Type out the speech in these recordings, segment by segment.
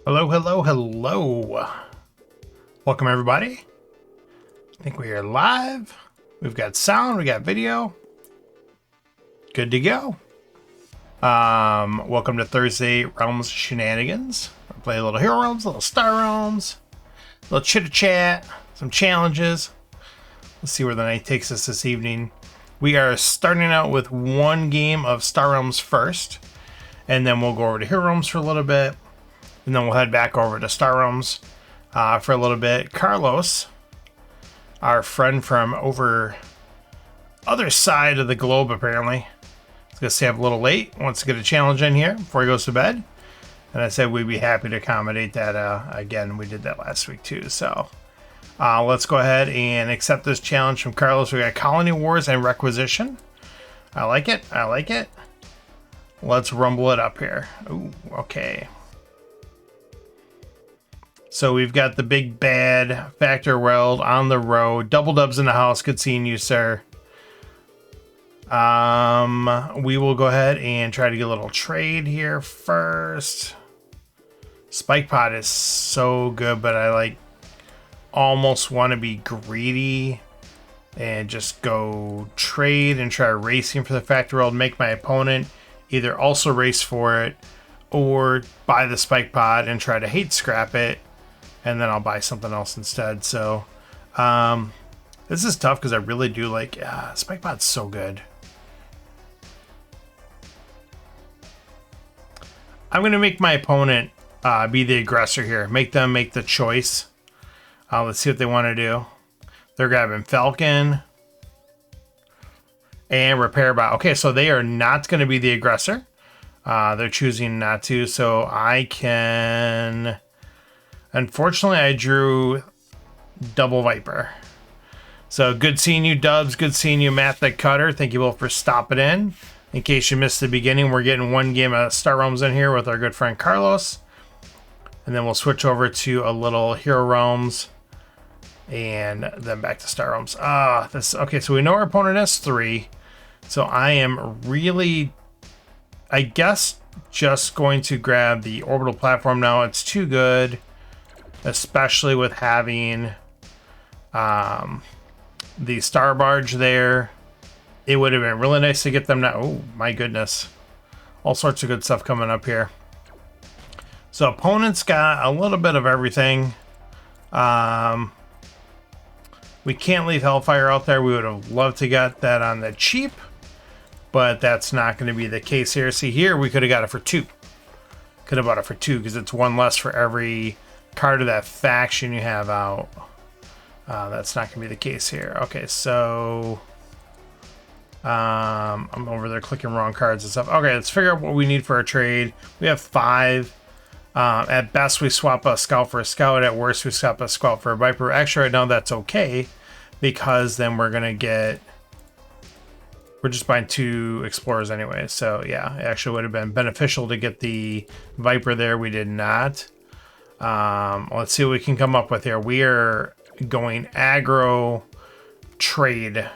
Hello, hello, hello. Welcome, everybody. I think we are live. We've got sound, we got video. Good to go. Welcome to Thursday Realms Shenanigans. We'll play a little Hero Realms, a little Star Realms, a little chitter chat, some challenges. Let's see where the night takes us this evening. We are starting out with one game of Star Realms first, and then we'll go over to Hero Realms for a little bit. And then we'll head back over to Star Realms for a little bit. Carlos, our friend from over other side of the globe, apparently, he's going to stay up a little late. Wants to get a challenge in here before he goes to bed. And I said we'd be happy to accommodate that. Again, we did that last week too. So let's go ahead and accept this challenge from Carlos. We got Colony Wars and Requisition. I like it. I like it. Let's rumble it up here. Ooh, okay. So we've got the big bad Factor Weld on the road. Double Dubs in the house. Good seeing you, sir. We will go ahead and try to get a little trade here first. Spike Pot is so good, but I almost want to be greedy and just go trade and try racing for the Factor Weld. Make my opponent either also race for it or buy the Spike Pod and try to hate scrap it. And then I'll buy something else instead. So this is tough because I really do like Spike Pod's so good. I'm going to make my opponent be the aggressor here. Make them make the choice. Let's see what they want to do. They're grabbing Falcon and Repair Bot. Okay, so they are not going to be the aggressor. They're choosing not to. So I can... Unfortunately, I drew Double Viper. So good seeing you, Dubs. Good seeing you, Matt the Cutter. Thank you both for stopping in. In case you missed the beginning, we're getting one game of Star Realms in here with our good friend Carlos. And then we'll switch over to a little Hero Realms. And then back to Star Realms. Okay, so we know our opponent has 3. So I am really, I guess, just going to grab the Orbital Platform now. It's too good. Especially with having the Star Barge there. It would have been really nice to get them now. Oh, my goodness. All sorts of good stuff coming up here. So opponent's got a little bit of everything. We can't leave Hellfire out there. We would have loved to get that on the cheap. But that's not going to be the case here. See, here we could have got it for 2. Could have bought it for 2 because it's 1 less for every card of that faction you have out. That's not gonna be the case here. Okay, so I'm over there clicking wrong cards and stuff. Okay, let's figure out what we need for our trade. We have 5. At best we swap a scout for a scout. At worst we swap a scout for a viper. Actually right now that's okay because then we're just buying 2 explorers anyway. So yeah, it actually would have been beneficial to get the viper there. We did not. Let's see what we can come up with here. We are going aggro trade,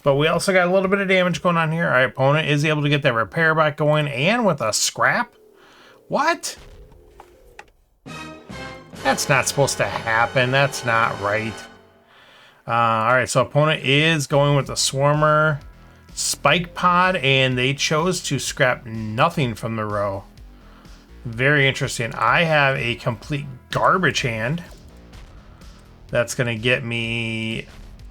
but we also got a little bit of damage going on here. Our opponent is able to get that repair back going and with a scrap. What? That's not supposed to happen. That's not right. All right, so opponent is going with the Swarmer Spike Pod, and they chose to scrap nothing from the row. Very interesting. I have a complete garbage hand. That's going to get me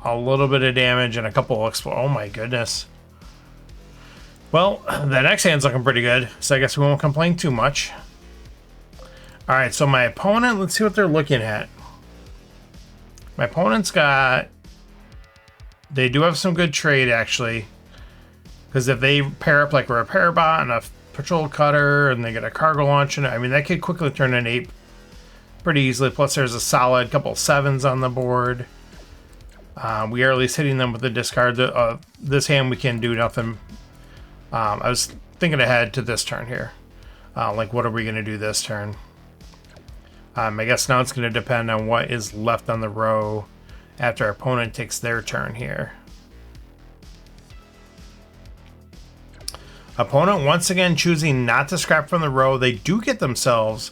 a little bit of damage and a couple of oh my goodness. Well, the next hand's looking pretty good, so I guess we won't complain too much. All right, so my opponent, let's see what they're looking at. My opponent's got... They do have some good trade, actually. Because if they pair up like a Repair Bot and a Patrol Cutter and they get a cargo launch in it, I mean that could quickly turn an 8 pretty easily. Plus there's a solid couple 7s on the board. We are at least hitting them with the discard. This hand we can do nothing. I was thinking ahead to this turn here. Like what are we going to do this turn? I guess now it's going to depend on what is left on the row after our opponent takes their turn here. Opponent once again choosing not to scrap from the row. They do get themselves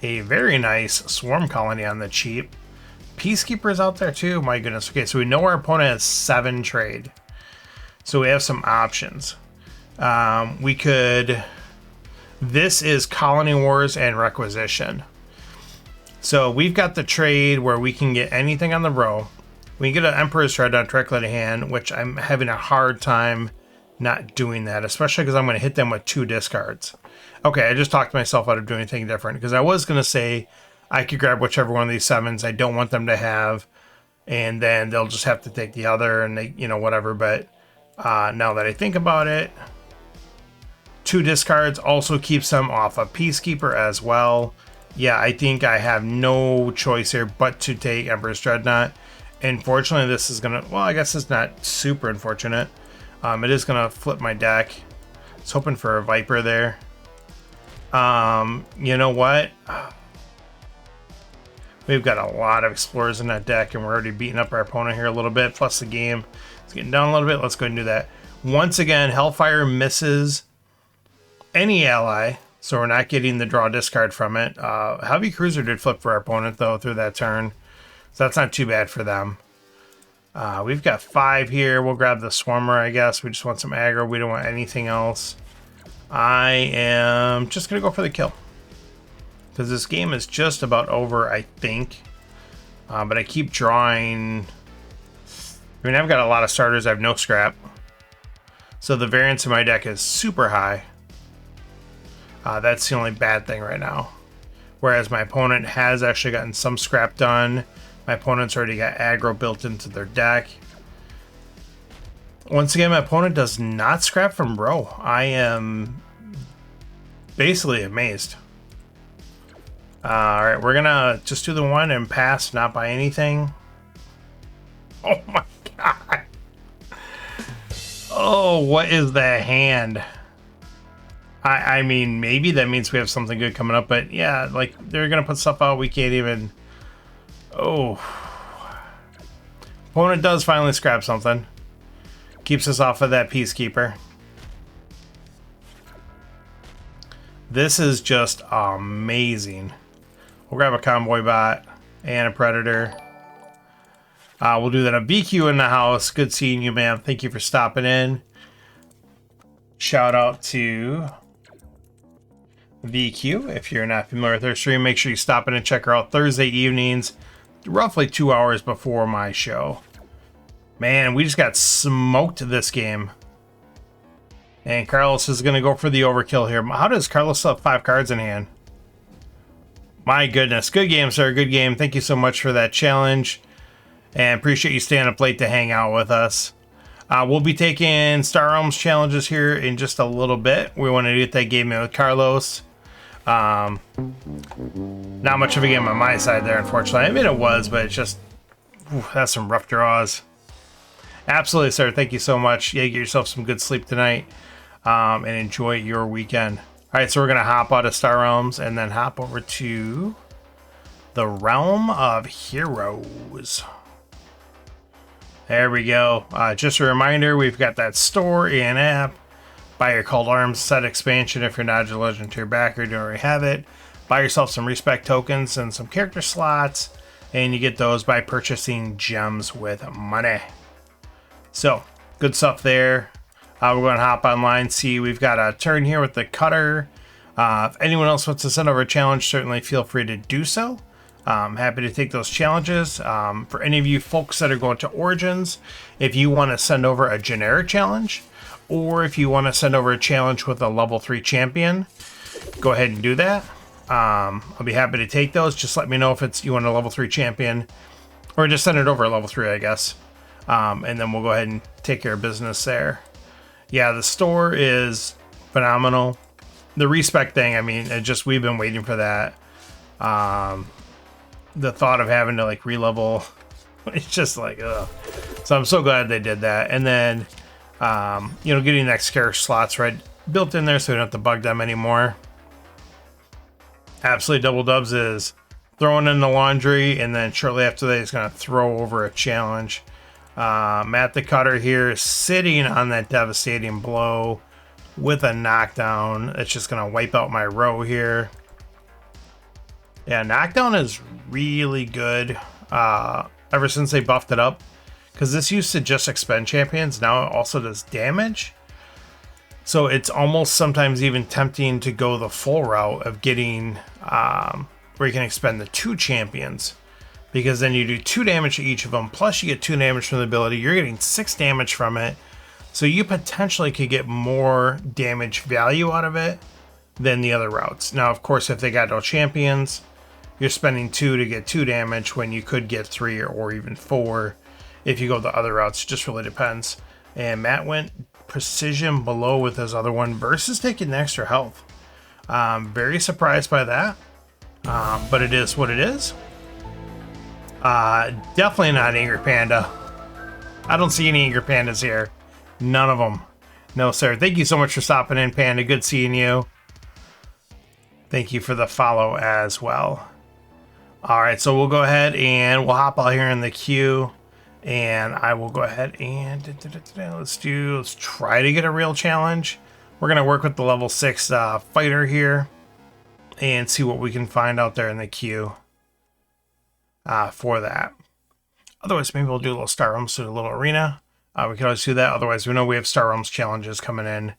a very nice swarm colony on the cheap. Peacekeepers out there too, my goodness. Okay, so we know our opponent has 7 trade. So we have some options. We could... This is Colony Wars and Requisition. So we've got the trade where we can get anything on the row. We can get an Emperor's Dreadnought directly to hand, which I'm having a hard time not doing that, especially because I'm going to hit them with 2 discards. Okay, I just talked myself out of doing anything different, because I was going to say I could grab whichever one of these 7s I don't want them to have, and then they'll just have to take the other, and they, you know, whatever. But now that I think about it, 2 discards also keeps them off a Peacekeeper as well. Yeah, I think I have no choice here but to take Emperor's Dreadnought. Unfortunately, this is gonna, well, I guess it's not super unfortunate. It is gonna flip my deck. I was hoping for a Viper there. You know what? We've got a lot of Explorers in that deck, and we're already beating up our opponent here a little bit, plus the game is getting down a little bit. Let's go ahead and do that. Once again, Hellfire misses any ally, so we're not getting the draw discard from it. Heavy Cruiser did flip for our opponent, though, through that turn. So that's not too bad for them. We've got 5 here. We'll grab the Swarmer, I guess. We just want some aggro. We don't want anything else. I am just going to go for the kill, because this game is just about over, I think. But I keep drawing... I mean, I've got a lot of starters. I have no scrap. So the variance in my deck is super high. That's the only bad thing right now. Whereas my opponent has actually gotten some scrap done. My opponent's already got aggro built into their deck. Once again, my opponent does not scrap from row. I am basically amazed. Alright, we're gonna just do the 1 and pass, not buy anything. Oh my god. Oh, what is that hand? I mean, maybe that means we have something good coming up, but yeah, like, they're gonna put stuff out we can't even... Oh. Opponent does finally scrap something. Keeps us off of that Peacekeeper. This is just amazing. We'll grab a Convoy Bot and a Predator. We'll do that. A VQ in the house. Good seeing you, ma'am. Thank you for stopping in. Shout out to VQ. If you're not familiar with her stream, make sure you stop in and check her out Thursday evenings, roughly 2 hours before my show. Man, we just got smoked this game. And Carlos is going to go for the overkill here. How does Carlos have 5 cards in hand? My goodness. Good game, sir. Good game. Thank you so much for that challenge. And appreciate you staying up late to hang out with us. We'll be taking Star Realms challenges here in just a little bit. We want to get that game in with Carlos. Not much of a game on my side there, unfortunately. I mean, it was, but it's just... that's some rough draws. Absolutely, sir. Thank you so much. Yeah, get yourself some good sleep tonight. And enjoy your weekend. Alright, so we're going to hop out of Star Realms and then hop over to the Realm of Heroes. There we go. Just a reminder, we've got that store and app. Buy your Cult Arms set expansion if you're not a Legend Tier backer, you already have it. Buy yourself some respect tokens and some character slots, and you get those by purchasing gems with money. So, good stuff there. We're going to hop online, see we've got a turn here with the cutter. If anyone else wants to send over a challenge, certainly feel free to do so. I'm happy to take those challenges. For any of you folks that are going to Origins, if you want to send over a generic challenge, or if you want to send over a challenge with a level 3 champion, go ahead and do that. I'll be happy to take those. Just let me know if it's you want a level 3 champion, or just send it over a level 3, I guess. And then we'll go ahead and take care of business there. Yeah, the store is phenomenal. The respec thing, I mean, we've been waiting for that. The thought of having to like re-level, it's just like, ugh. So I'm so glad they did that. And then, getting next character slots right built in there so we don't have to bug them anymore. Absolutely Double Dubs is throwing in the laundry, and then shortly after that, he's going to throw over a challenge. Matt the Cutter here is sitting on that devastating blow with a knockdown. It's just going to wipe out my row here. Yeah, knockdown is really good ever since they buffed it up. Because this used to just expend champions, now it also does damage. So it's almost sometimes even tempting to go the full route of getting where you can expend the 2 champions. Because then you do 2 damage to each of them, plus you get 2 damage from the ability. You're getting 6 damage from it. So you potentially could get more damage value out of it than the other routes. Now, of course, if they got no champions, you're spending 2 to get 2 damage when you could get 3 or even 4 if you go the other routes. It just really depends. And Matt went precision below with his other one versus taking the extra health. Very surprised by that, but it is what it is. Definitely not Angry Panda. I don't see any Angry Pandas here. None of them. No, sir. Thank you so much for stopping in, Panda. Good seeing you. Thank you for the follow as well. All right, so we'll go ahead and we'll hop out here in the queue, and I will go ahead and let's try to get a real challenge. We're gonna work with the level 6 fighter here and see what we can find out there in the queue for that. Otherwise, maybe we'll do a little Star Realms to a little arena. We can always do that. Otherwise, we know we have Star Realms challenges coming in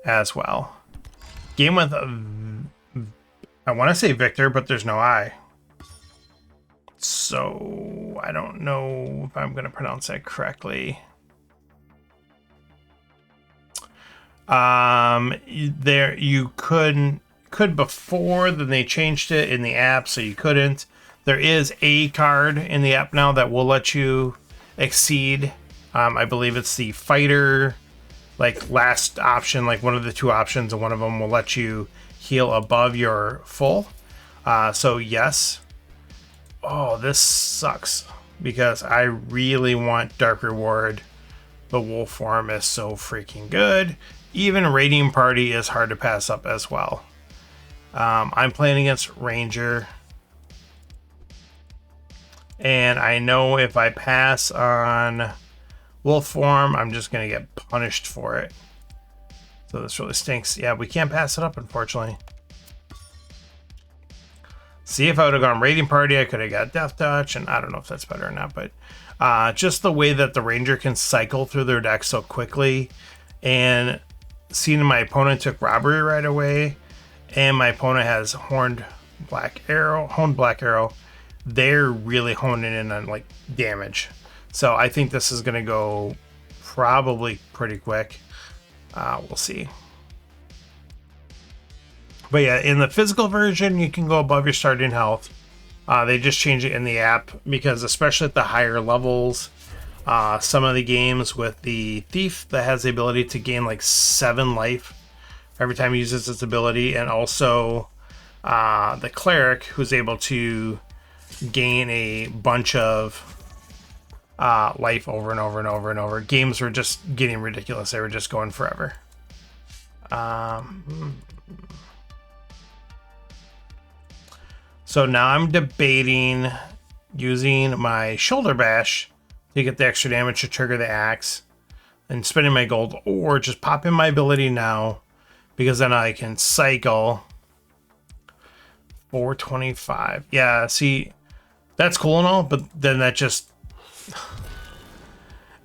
as well. Game with, I want to say Victor, but there's no I. So I don't know if I'm going to pronounce that correctly. There you could before, then they changed it in the app, so you couldn't. There is a card in the app now that will let you exceed. I believe it's the fighter, like last option, like one of the 2 options, and one of them will let you heal above your full. So yes. Oh, this sucks because I really want Dark Reward. The wolf form is so freaking good. Even Raiding Party is hard to pass up as well. I'm playing against Ranger. And I know if I pass on wolf form, I'm just going to get punished for it. So this really stinks. Yeah, we can't pass it up, unfortunately. See, if I would have gone Raiding Party, I could have got Death Touch, and I don't know if that's better or not, but just the way that the Ranger can cycle through their deck so quickly, and seeing my opponent took Robbery right away, and my opponent has Horned Black Arrow, they're really honing in on like damage. So I think this is going to go probably pretty quick. We'll see. But yeah, in the physical version, you can go above your starting health. They just changed it in the app because especially at the higher levels, some of the games with the Thief that has the ability to gain like 7 life every time he uses its ability, and also the Cleric who's able to gain a bunch of life over and over and over and over. Games were just getting ridiculous. They were just going forever. So now I'm debating using my Shoulder Bash to get the extra damage to trigger the axe and spending my gold, or just popping my ability now because then I can cycle 425. Yeah, see, that's cool and all, but then that just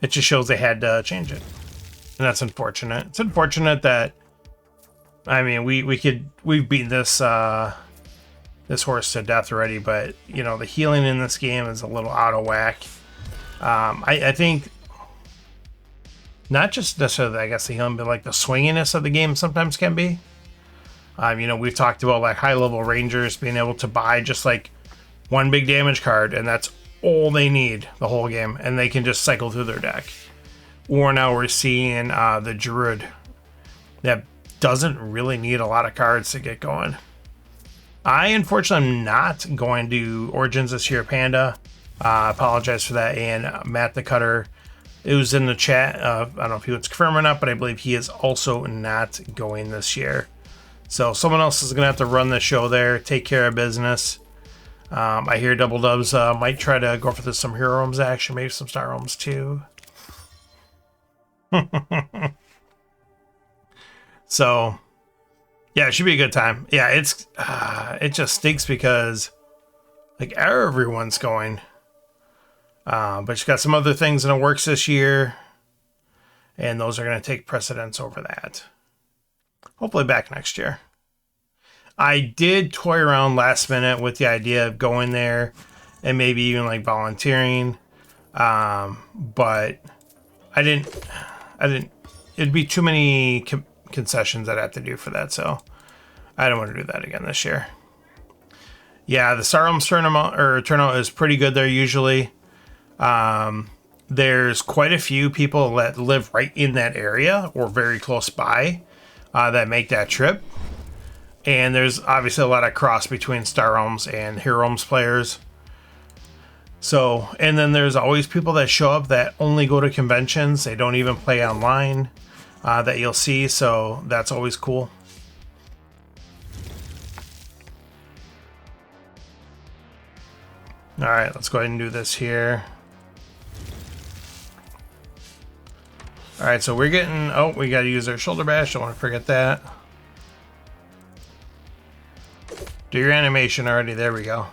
it just shows they had to change it, and that's unfortunate. It's unfortunate that, I mean, we've beaten this this horse to death already, but you know, the healing in this game is a little out of whack. I think not just necessarily, I guess, the healing, but like the swinginess of the game sometimes can be. You know, we've talked about like high level rangers being able to buy just like one big damage card, and that's all they need the whole game, and they can just cycle through their deck. Or now we're seeing the druid that doesn't really need a lot of cards to get going. I unfortunately am not going to Origins this year, Panda. I apologize for that. And Matt the Cutter, it was in the chat. I don't know if he was confirmed or not, but I believe he is also not going this year. So someone else is going to have to run the show there, take care of business. I hear Double Dubs might try to go for some Hero Realms action, maybe some Star Realms too. So, yeah, it should be a good time. Yeah, it just stinks because like everyone's going. But you got some other things in the works this year, and those are going to take precedence over that. Hopefully back next year. I did toy around last minute with the idea of going there and maybe even like volunteering. But I didn't, it'd be too many concessions I'd have to do for that. So I don't want to do that again this year. Yeah, the Star Realms turnout is pretty good there usually. There's quite a few people that live right in that area or very close by that make that trip. And there's obviously a lot of cross between Star Realms and Hero Realms players. So, and then there's always people that show up that only go to conventions. They don't even play online that you'll see. So that's always cool. All right, let's go ahead and do this here. All right, so we're getting, oh, we got to use our shoulder bash. Don't want to forget that. Do your animation already. There we go.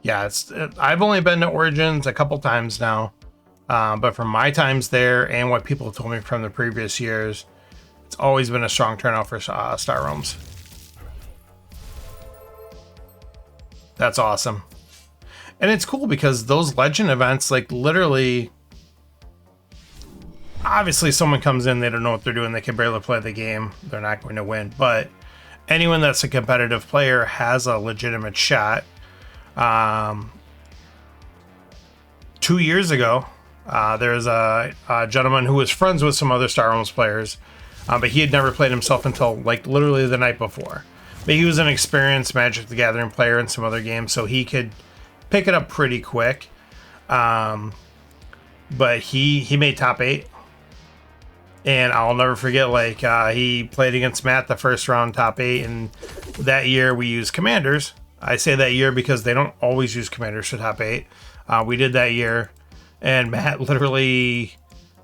Yeah, I've only been to Origins a couple times now. But from my times there and what people have told me from the previous years, it's always been a strong turnout for Star Realms. That's awesome. And it's cool because those Legend events, like literally, obviously someone comes in, they don't know what they're doing, they can barely play the game, they're not going to win. But anyone that's a competitive player has a legitimate shot. 2 years ago, there's a gentleman who was friends with some other Star Realms players, but he had never played himself until like literally the night before. But he was an experienced Magic the Gathering player in some other games, so he could pick it up pretty quick. But he made top 8. And I'll never forget, like, he played against Matt the first round, top 8, and that year we used Commanders. I say that year because they don't always use Commanders for top 8. We did that year, and Matt literally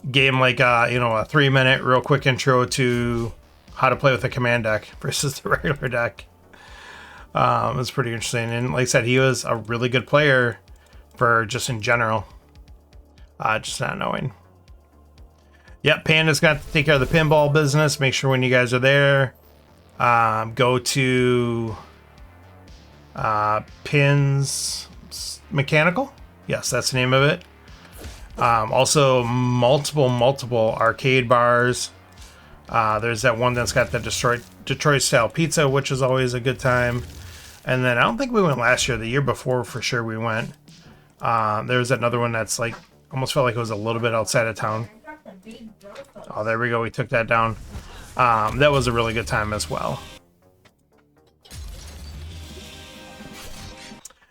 gave him like a 3-minute real quick intro to how to play with a command deck versus the regular deck. It was pretty interesting, and like I said, he was a really good player for just in general, just not knowing. Yep, Panda's got to take care of the pinball business. Make sure when you guys are there, go to Pins Mechanical. Yes, that's the name of it. Also, multiple arcade bars. There's that one that's got the Detroit style pizza, which is always a good time. And then I don't think we went last year. The year before, for sure, we went. There's another one that's like almost felt like it was a little bit outside of town. Oh, there we go. We took that down. That was a really good time as well.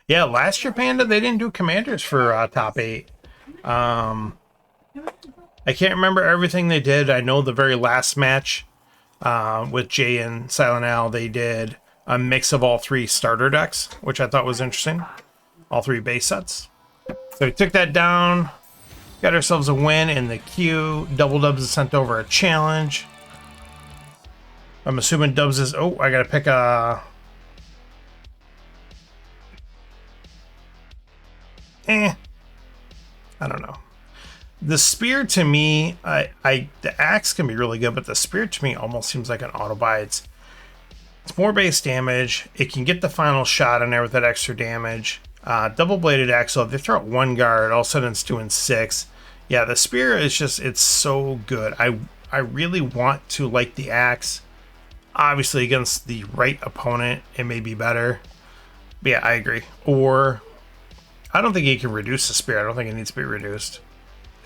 Yeah, last year, Panda, they didn't do Commanders for top 8. I can't remember everything they did. I know the very last match with Jay and Silent Al, they did a mix of all 3 starter decks, which I thought was interesting. All 3 base sets. So we took that down. Got ourselves a win in the queue. Double Dubs has sent over a challenge. I'm assuming Dubs is... Oh, I gotta pick a... I don't know. The spear to me, the axe can be really good, but the spear to me almost seems like an auto buy. It's more base damage. It can get the final shot in there with that extra damage. Double-bladed axe, so if they throw out 1 guard, all of a sudden it's doing 6. Yeah, the spear is just, it's so good. I really want to like the axe. Obviously, against the right opponent, it may be better. But yeah, I agree. Or, I don't think you can reduce the spear. I don't think it needs to be reduced.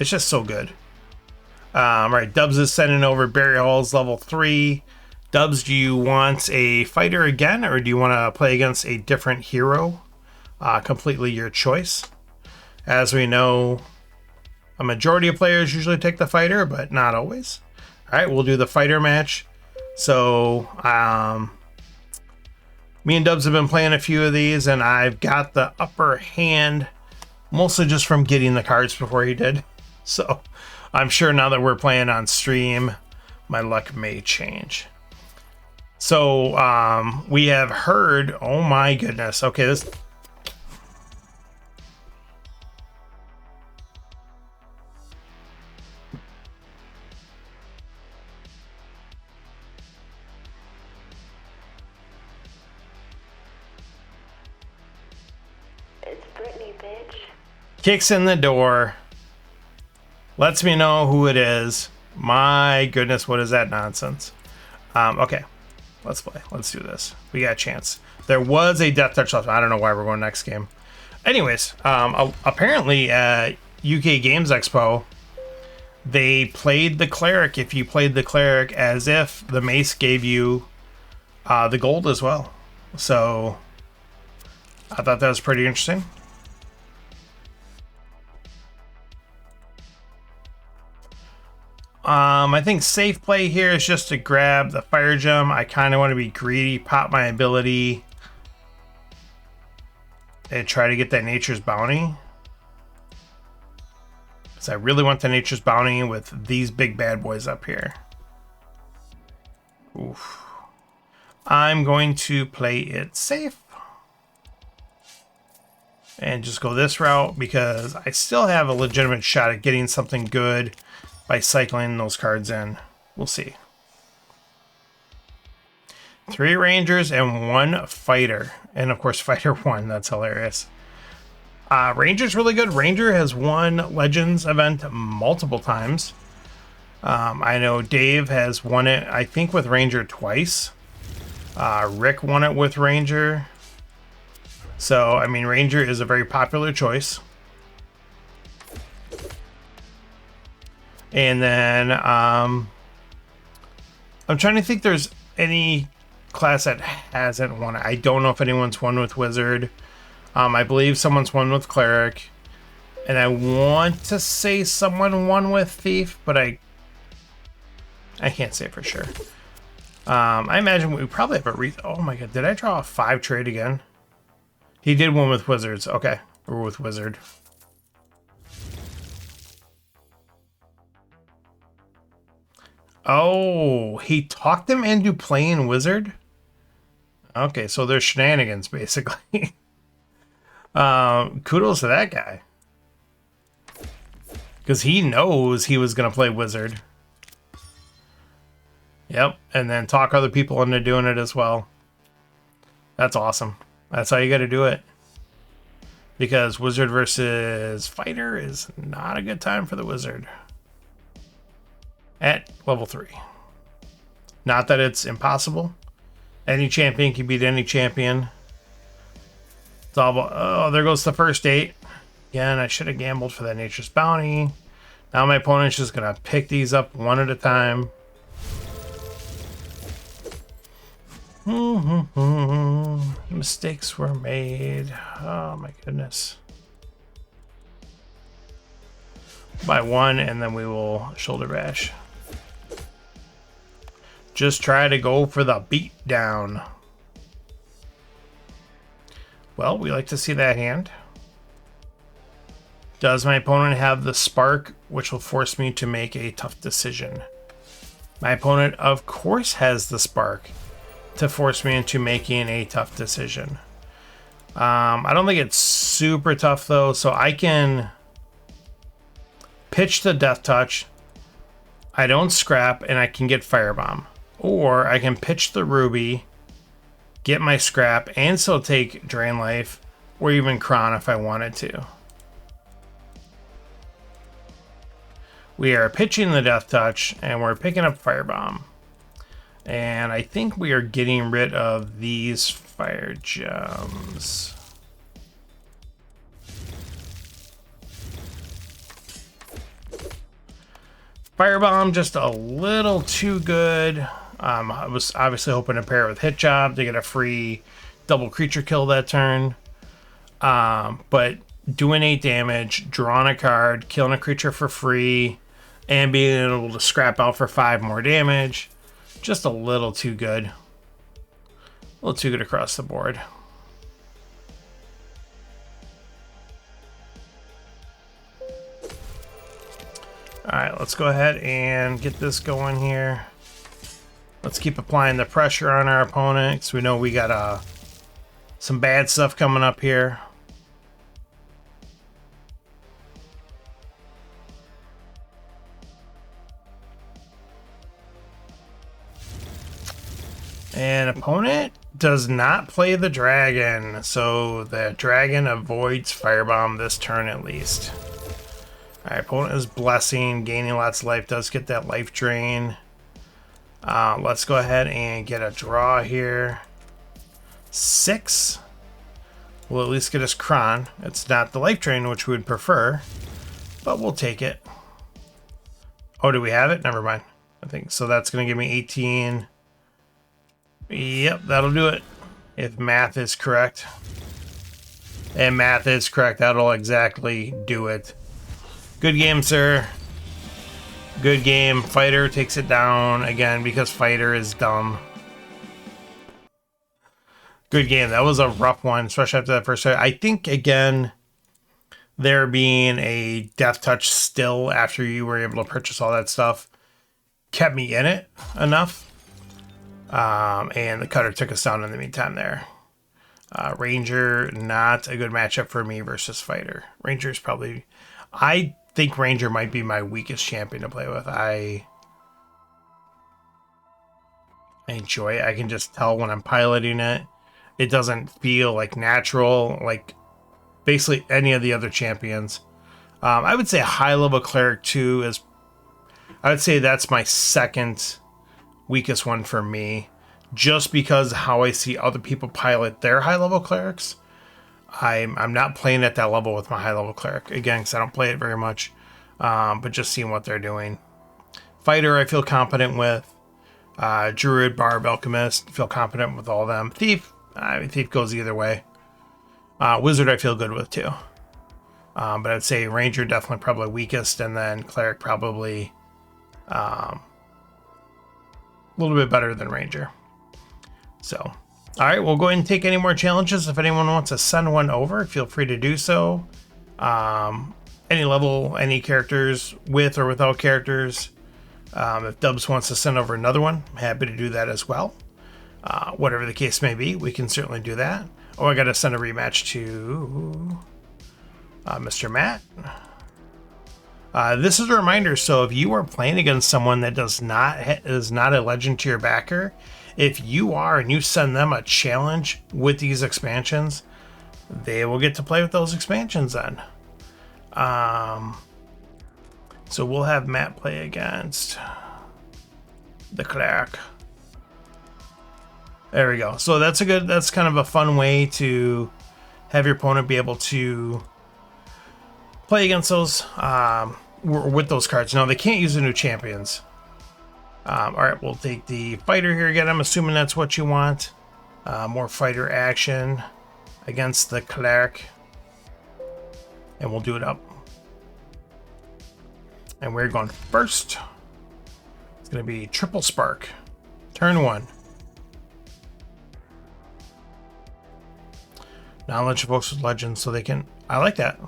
It's just so good. All right, Dubs is sending over Barry Hall's level 3. Dubs, do you want a fighter again, or do you want to play against a different hero? Completely your choice. As we know, a majority of players usually take the fighter, but not always. All right, we'll do the fighter match. So, me and Dubs have been playing a few of these, and I've got the upper hand, mostly just from getting the cards before he did. So, I'm sure now that we're playing on stream, my luck may change. So we have heard, oh my goodness. Okay, this. It's Brittany, bitch. Kicks in the door. Lets me know who it is. My goodness, what is that nonsense? Okay, let's play. Let's do this. We got a chance. There was a death touch left. I don't know why we're going next game. Anyways, apparently at UK Games Expo, they played the cleric. If you played the cleric, as if the mace gave you the gold as well. So I thought that was pretty interesting. I think safe play here is just to grab the fire gem. I kind of want to be greedy, pop my ability, and try to get that nature's bounty. Because I really want the nature's bounty with these big bad boys up here. Oof. I'm going to play it safe. And just go this route because I still have a legitimate shot at getting something good by cycling those cards in. We'll see. 3 Rangers and 1 Fighter. And of course, Fighter won. That's hilarious. Ranger's really good. Ranger has won Legends event multiple times. I know Dave has won it, I think, with Ranger twice. Rick won it with Ranger. So, I mean, Ranger is a very popular choice. And then I'm trying to think there's any class that hasn't won it. I don't know if anyone's won with Wizard. I believe someone's won with Cleric. And I want to say someone won with Thief, but I can't say for sure. I imagine we probably have a oh my god, did I draw a 5 trade again? He did one with Wizards. Okay, we're with Wizard. Oh, he talked him into playing Wizard? Okay, so there's shenanigans, basically. Kudos to that guy. Because he knows he was going to play Wizard. Yep, and then talk other people into doing it as well. That's awesome. That's how you got to do it. Because Wizard versus Fighter is not a good time for the Wizard. At level 3. Not that it's impossible. Any champion can beat any champion. It's all about, oh, there goes the first 8. Again, I should have gambled for that Nature's Bounty. Now my opponent's just going to pick these up one at a time. Mistakes were made. Oh my goodness. By 1, and then we will shoulder bash. Just try to go for the beat down. Well, we like to see that hand. Does my opponent have the spark, which will force me to make a tough decision? My opponent, of course, has the spark to force me into making a tough decision. I don't think it's super tough, though, so I can pitch the Death Touch. I don't scrap, and I can get Firebomb. Or I can pitch the Ruby, get my scrap, and still take Drain Life, or even Kron if I wanted to. We are pitching the Death Touch, and we're picking up Firebomb. And I think we are getting rid of these Fire Gems. Firebomb, just a little too good. I was obviously hoping to pair it with Hit Job to get a free double creature kill that turn. But doing 8 damage, drawing a card, killing a creature for free, and being able to scrap out for 5 more damage, just a little too good. A little too good across the board. Alright, let's go ahead and get this going here. Let's keep applying the pressure on our opponent, because we know we got some bad stuff coming up here. And opponent does not play the dragon, so the dragon avoids firebomb this turn at least. Alright, opponent is blessing, gaining lots of life, does get that life drain. Let's go ahead and get a draw here. 6. We'll at least get us Kron. It's not the life drain, which we would prefer, but we'll take it. Oh, do we have it? Never mind. I think so. That's going to give me 18. Yep, that'll do it. If math is correct. And math is correct. That'll exactly do it. Good game, sir. Good game. Fighter takes it down again because Fighter is dumb. Good game. That was a rough one, especially after that first fight. I think, again, there being a death touch still after you were able to purchase all that stuff kept me in it enough. And the cutter took us down in the meantime there. Ranger, not a good matchup for me versus Fighter. Ranger's probably... I think Ranger might be my weakest champion to play with. I enjoy it. I can just tell when I'm piloting it. It doesn't feel like natural, like basically any of the other champions. I would say high-level Cleric 2 is... I would say that's my second weakest one for me, just because how I see other people pilot their high-level clerics. I'm not playing at that level with my high-level cleric, again, because I don't play it very much, but just seeing what they're doing. Fighter, I feel competent with. Druid, Barb, Alchemist, feel competent with all of them. Thief, Thief goes either way. Wizard, I feel good with, too. But I'd say Ranger definitely probably weakest, and then Cleric probably a little bit better than Ranger. So, all right, we'll go ahead and take any more challenges. If anyone wants to send one over, feel free to do so. Any level, any characters, with or without characters. If Dubs wants to send over another one, I'm happy to do that as well. Whatever the case may be, we can certainly do that. Oh, I got to send a rematch to Mr. Matt. This is a reminder, so if you are playing against someone that is not a legend tier backer, if you are and you send them a challenge with these expansions, they will get to play with those expansions then. So we'll have Matt play against the Cleric. There we go. So that's kind of a fun way to have your opponent be able to play against those with those cards. No, they can't use the new champions. All right, we'll take the Fighter here again. I'm assuming that's what you want. More Fighter action against the Cleric. And we'll do it up. And we're going first. It's going to be Triple Spark. Turn 1. Knowledge evokes with legends, so they can... I like that.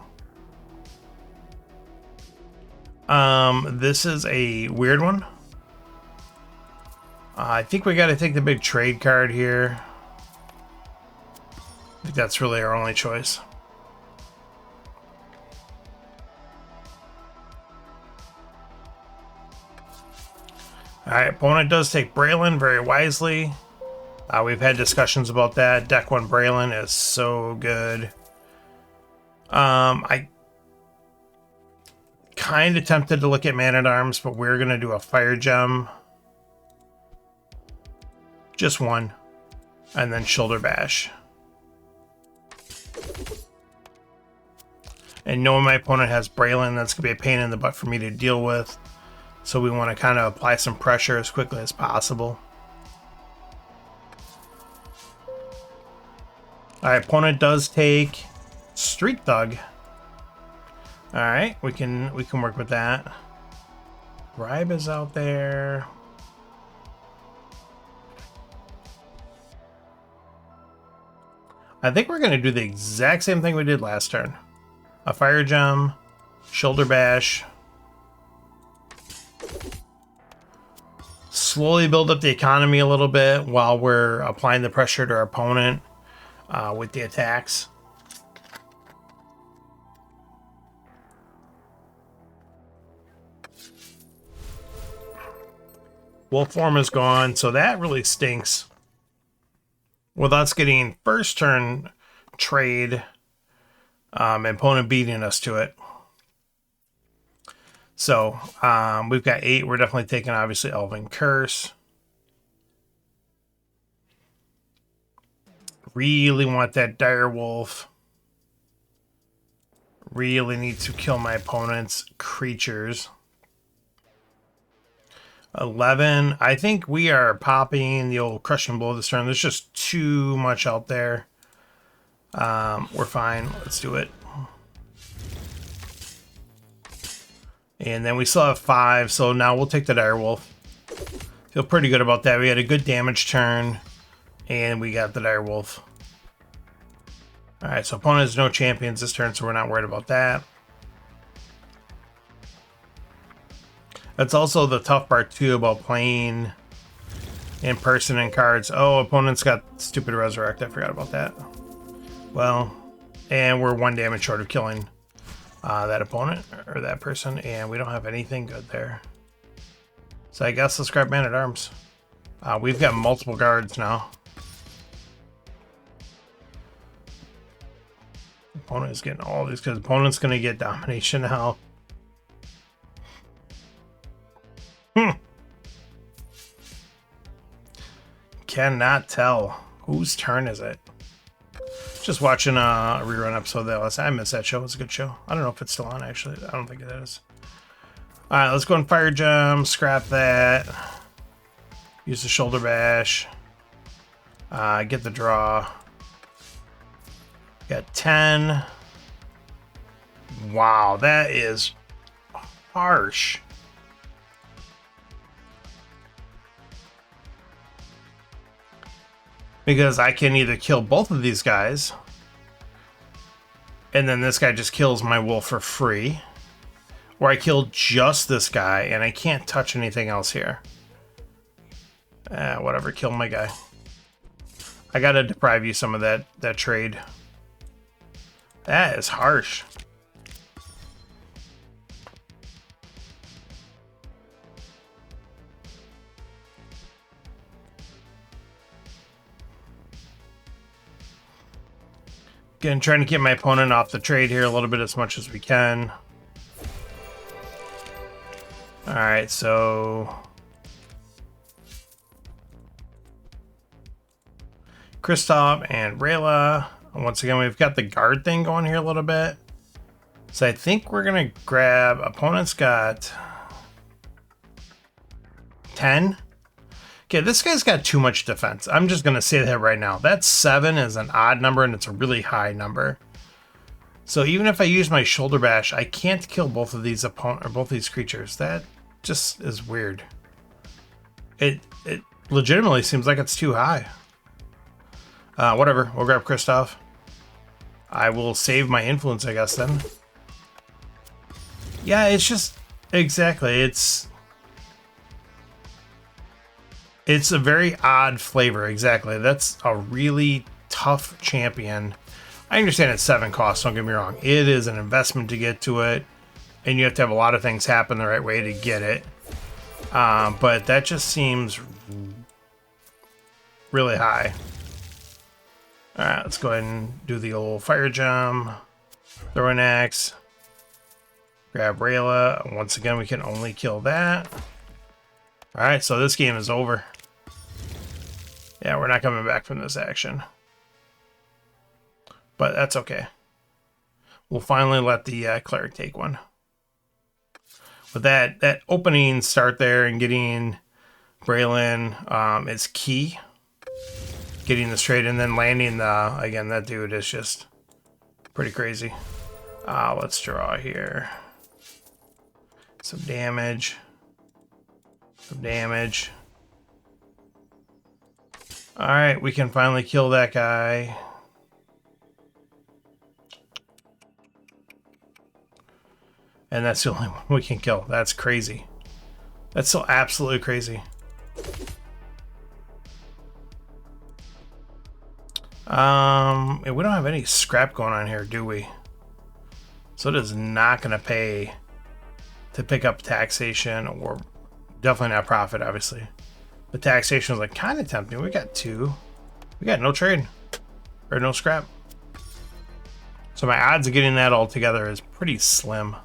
This is a weird one. I think we got to take the big trade card here. I think that's really our only choice. Alright, opponent does take Braylon very wisely. We've had discussions about that. Deck 1 Braylon is so good. I kind of tempted to look at Man-at-Arms, but we're going to do a Fire Gem. Just one. And then Shoulder Bash. And knowing my opponent has Braylon, that's going to be a pain in the butt for me to deal with. So we want to kind of apply some pressure as quickly as possible. Our opponent does take Street Thug. All right, we can work with that. Bribe is out there. I think we're going to do the exact same thing we did last turn. A Fire Gem, Shoulder Bash. Slowly build up the economy a little bit while we're applying the pressure to our opponent with the attacks. Wolf form is gone, so that really stinks. With us getting first turn trade, opponent beating us to it. So we've got 8. We're definitely taking, obviously, Elven Curse. Really want that Dire Wolf. Really need to kill my opponent's creatures. 11. I think we are popping the old Crushing Blow this turn. There's just too much out there. We're fine. Let's do it. And then we still have 5, so now we'll take the Dire Wolf. Feel pretty good about that. We had a good damage turn, and we got the Dire Wolf. Alright, so opponent has no champions this turn, so we're not worried about that. That's also the tough part, too, about playing in person and cards. Oh, opponent's got stupid Resurrect. I forgot about that. Well, and we're 1 damage short of killing that opponent, or that person, and we don't have anything good there. So I guess let's grab Man-at-Arms. We've got multiple guards now. Opponent is getting all these, because opponent's going to get Domination now. Cannot tell. Whose turn is it? Just watching a rerun episode of that last time. I missed that show. It was a good show. I don't know if it's still on, actually. I don't think it is. Alright, let's go and Fire Jump. Scrap that. Use the Shoulder Bash. Get the draw. Got 10. Wow, that is harsh. Because I can either kill both of these guys, and then this guy just kills my wolf for free, or I kill just this guy and I can't touch anything else here. Whatever, kill my guy. I gotta deprive you some of that trade. That is harsh. Again, trying to get my opponent off the trade here a little bit as much as we can. Alright, so Kristoff and Rayla. Once again, we've got the guard thing going here a little bit. So I think we're going to grab... Opponent's got 10. Okay, this guy's got too much defense. I'm just going to say that right now. That 7 is an odd number, and it's a really high number. So even if I use my Shoulder Bash, I can't kill both of these creatures. That just is weird. It legitimately seems like it's too high. Whatever, we'll grab Kristoff. I will save my influence, I guess, then. Yeah, it's just... Exactly, it's a very odd flavor, exactly. That's a really tough champion. I understand it's 7 costs, don't get me wrong. It is an investment to get to it, and you have to have a lot of things happen the right way to get it. But that just seems really high. Alright, let's go ahead and do the old Fire Jump. Throw an axe. Grab Rayla. Once again, we can only kill that. Alright, so this game is over. Yeah, we're not coming back from this action. But that's okay. We'll finally let the Cleric take one. But that opening start there and getting Braylon is key. Getting this trade and then landing the... Again, that dude is just pretty crazy. Let's draw here. Some damage. Some damage. Alright, we can finally kill that guy. And that's the only one we can kill. That's crazy. That's so absolutely crazy. And we don't have any scrap going on here, do we? So it is not going to pay to pick up taxation, or definitely not profit, obviously. But taxation was like kind of tempting. We got 2. We got no trade or no scrap. So my odds of getting that all together is pretty slim.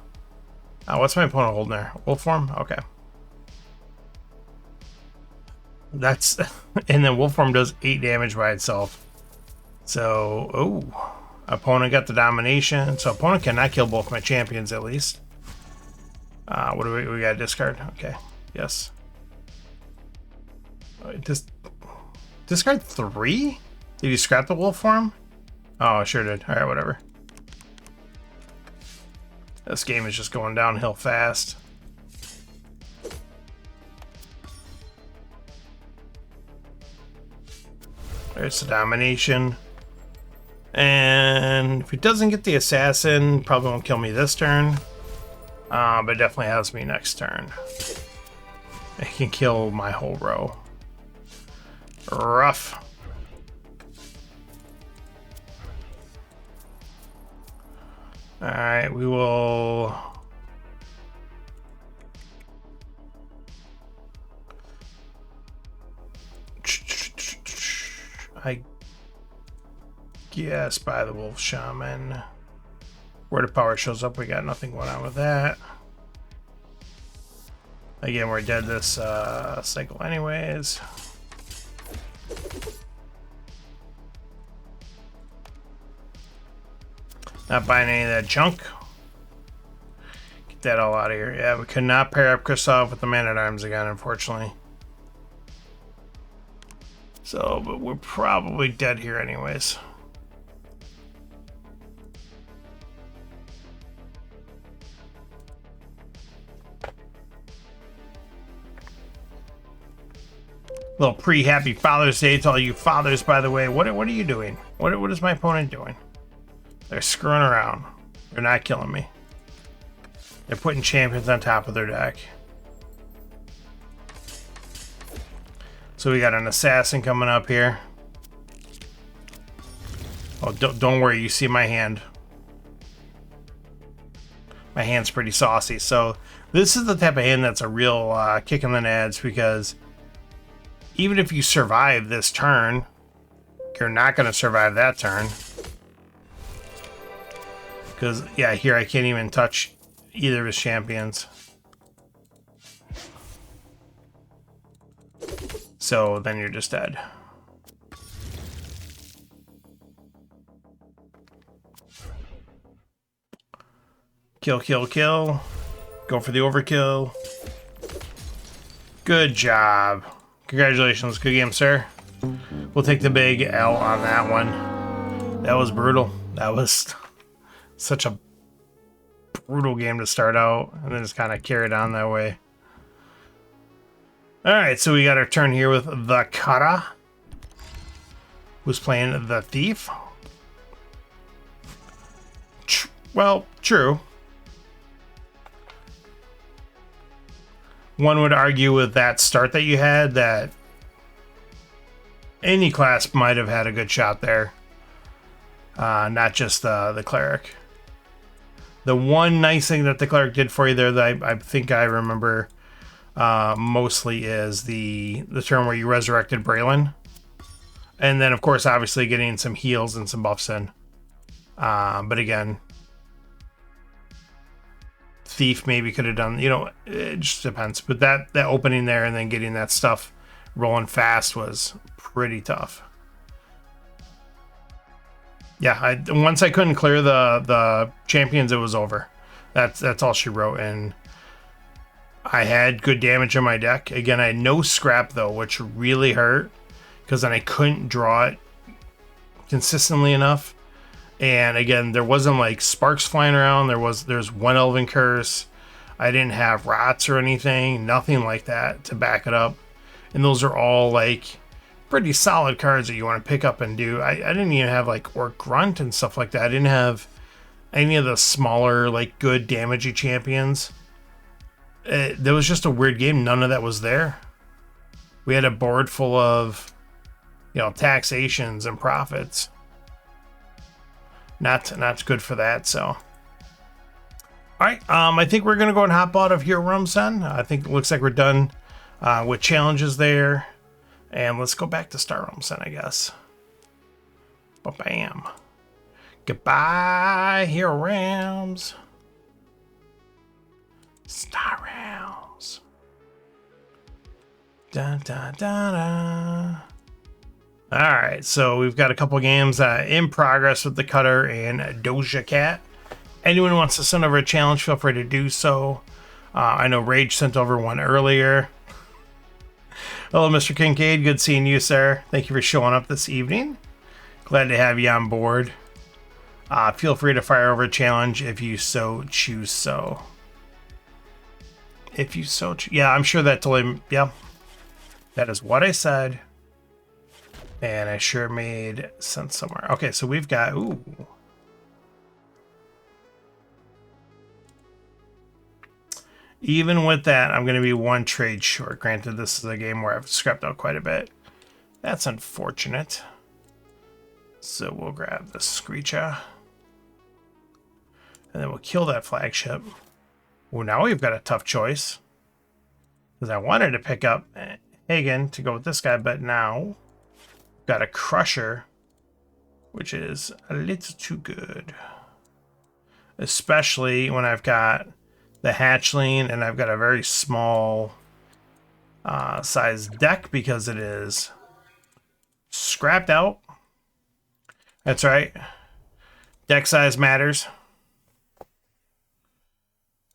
What's my opponent holding there? Wolf form? Okay. That's and then wolf form does 8 damage by itself. So, oh, opponent got the domination. So opponent cannot kill both my champions at least. What do we got? Discard. Okay. Yes. Discard 3? Did you scrap the wolf form? Oh, I sure did. All right, whatever. This game is just going downhill fast. There's the domination. And if he doesn't get the assassin, probably won't kill me this turn. But definitely has me next turn. He can kill my whole row. Rough. Alright, we will... I guess by the Wolf Shaman. Where the power shows up, we got nothing going on with that. Again, we're dead this cycle anyways. Not buying any of that junk. Get that all out of here. Yeah, we could not pair up Kristoff with the Man-at-Arms again, unfortunately. So, but we're probably dead here anyways. Little pre-happy Father's Day to all you fathers, by the way. What are you doing? What is my opponent doing? They're screwing around. They're not killing me. They're putting champions on top of their deck. So we got an assassin coming up here. Oh, don't worry. You see my hand. My hand's pretty saucy. So this is the type of hand that's a real kick in the nads, because even if you survive this turn, you're not going to survive that turn. Because, yeah, here I can't even touch either of his champions. So then you're just dead. Kill, kill, kill. Go for the overkill. Good job. Congratulations. Good game, sir. We'll take the big L on that one. That was brutal. That was such a brutal game to start out, and then just kind of carried on that way. Alright, so we got our turn here with the Kara, who's playing the Thief. Well, true. One would argue with that start that you had that any class might have had a good shot there. Not just the Cleric. The one nice thing that the Cleric did for you there that I think I remember mostly is the turn where you resurrected Braylon. And then, of course, obviously getting some heals and some buffs in. But again, Thief maybe could have done, you know, it just depends. But that opening there and then getting that stuff rolling fast was pretty tough. Yeah, once I couldn't clear the champions, it was over. That's all she wrote, and I had good damage in my deck. Again, I had no scrap though, which really hurt because then I couldn't draw it consistently enough. And again, there wasn't like sparks flying around. There's one Elven Curse. I didn't have rots or anything, nothing like that to back it up. And those are all like pretty solid cards that you want to pick up and do. I didn't even have like Orc Grunt and stuff like that. I didn't have any of the smaller like good damagey champions. There was just a weird game. None of that was there. We had a board full of, you know, taxations and profits. Not good for that. So, all right. I think we're gonna go and hop out of Hero Realms then. I think it looks like we're done with challenges there, and let's go back to Star Realms then, I guess. Bam. Goodbye, Hero Realms. Star Realms. Dun, dun, dun, dun. All right, so we've got a couple games in progress with the Cutter and Doja Cat. Anyone who wants to send over a challenge, feel free to do so. I know Rage sent over one earlier. Hello, Mr. Kincaid. Good seeing you, sir. Thank you for showing up this evening. Glad to have you on board. Feel free to fire over a challenge if you so choose so. If you so choose. Yeah, I'm sure that totally... Yeah. That is what I said. And I sure made sense somewhere. Okay, so we've got... Ooh. Even with that, I'm going to be one trade short. Granted, this is a game where I've scrapped out quite a bit. That's unfortunate. So we'll grab the Screecha. And then we'll kill that flagship. Well, now we've got a tough choice. Because I wanted to pick up Hagen to go with this guy, but now we've got a Crusher, which is a little too good. Especially when I've got the Hatchling and I've got a very small size deck because it is scrapped out. That's right. Deck size matters.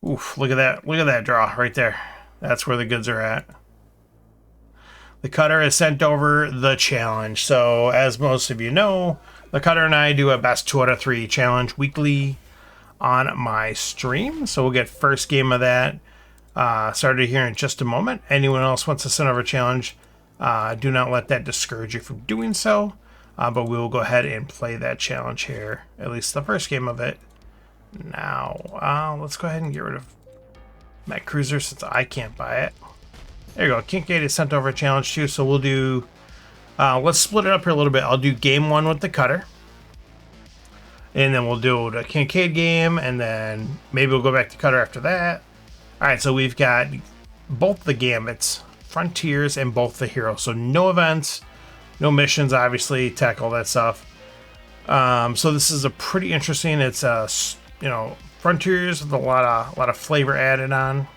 Oof, look at that. Look at that draw right there. That's where the goods are at. The Cutter has sent over the challenge. So, as most of you know, the Cutter and I do a best 2 out of 3 challenge weekly on my stream. So we'll get first game of that started here in just a moment. Anyone else wants to send over a challenge, do not let that discourage you from doing so. But we will go ahead and play that challenge here, at least the first game of it. Now, let's go ahead and get rid of Met Cruiser since I can't buy it. There you go. Kincaid has sent over a challenge too, so we'll do... let's split it up here a little bit. I'll do game 1 with the Cutter. And then we'll do the Kincaid game, and then maybe we'll go back to Cutter after that. Alright, so we've got both the Gambits, Frontiers, and both the Heroes. So no events, no missions, obviously, tech, all that stuff. So this is a pretty interesting... It's you know, Frontiers with a lot of flavor added on.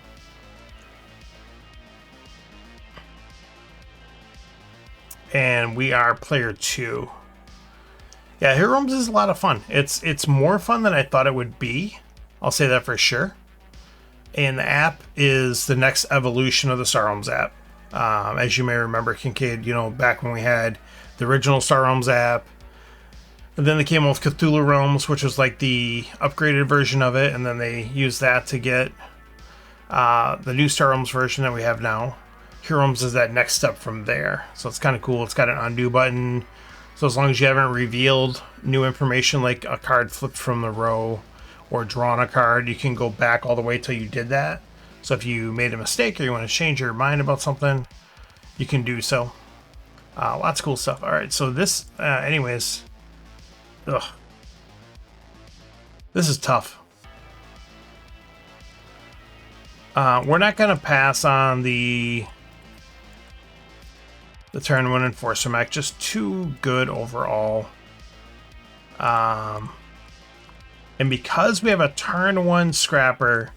And we are player 2. Yeah, Hero Realms is a lot of fun. It's more fun than I thought it would be. I'll say that for sure. And the app is the next evolution of the Star Realms app. As you may remember, Kincaid, you know, back when we had the original Star Realms app, and then they came with Cthulhu Realms, which was like the upgraded version of it, and then they used that to get the new Star Realms version that we have now. Hero Realms is that next step from there. So it's kind of cool. It's got an undo button. So as long as you haven't revealed new information, like a card flipped from the row or drawn a card, you can go back all the way till you did that. So if you made a mistake or you want to change your mind about something, you can do so. Lots of cool stuff. All right, so this, anyways... Ugh. This is tough. We're not going to pass on the turn 1 Enforcer mech. Just too good overall. And because we have a turn 1 Scrapper,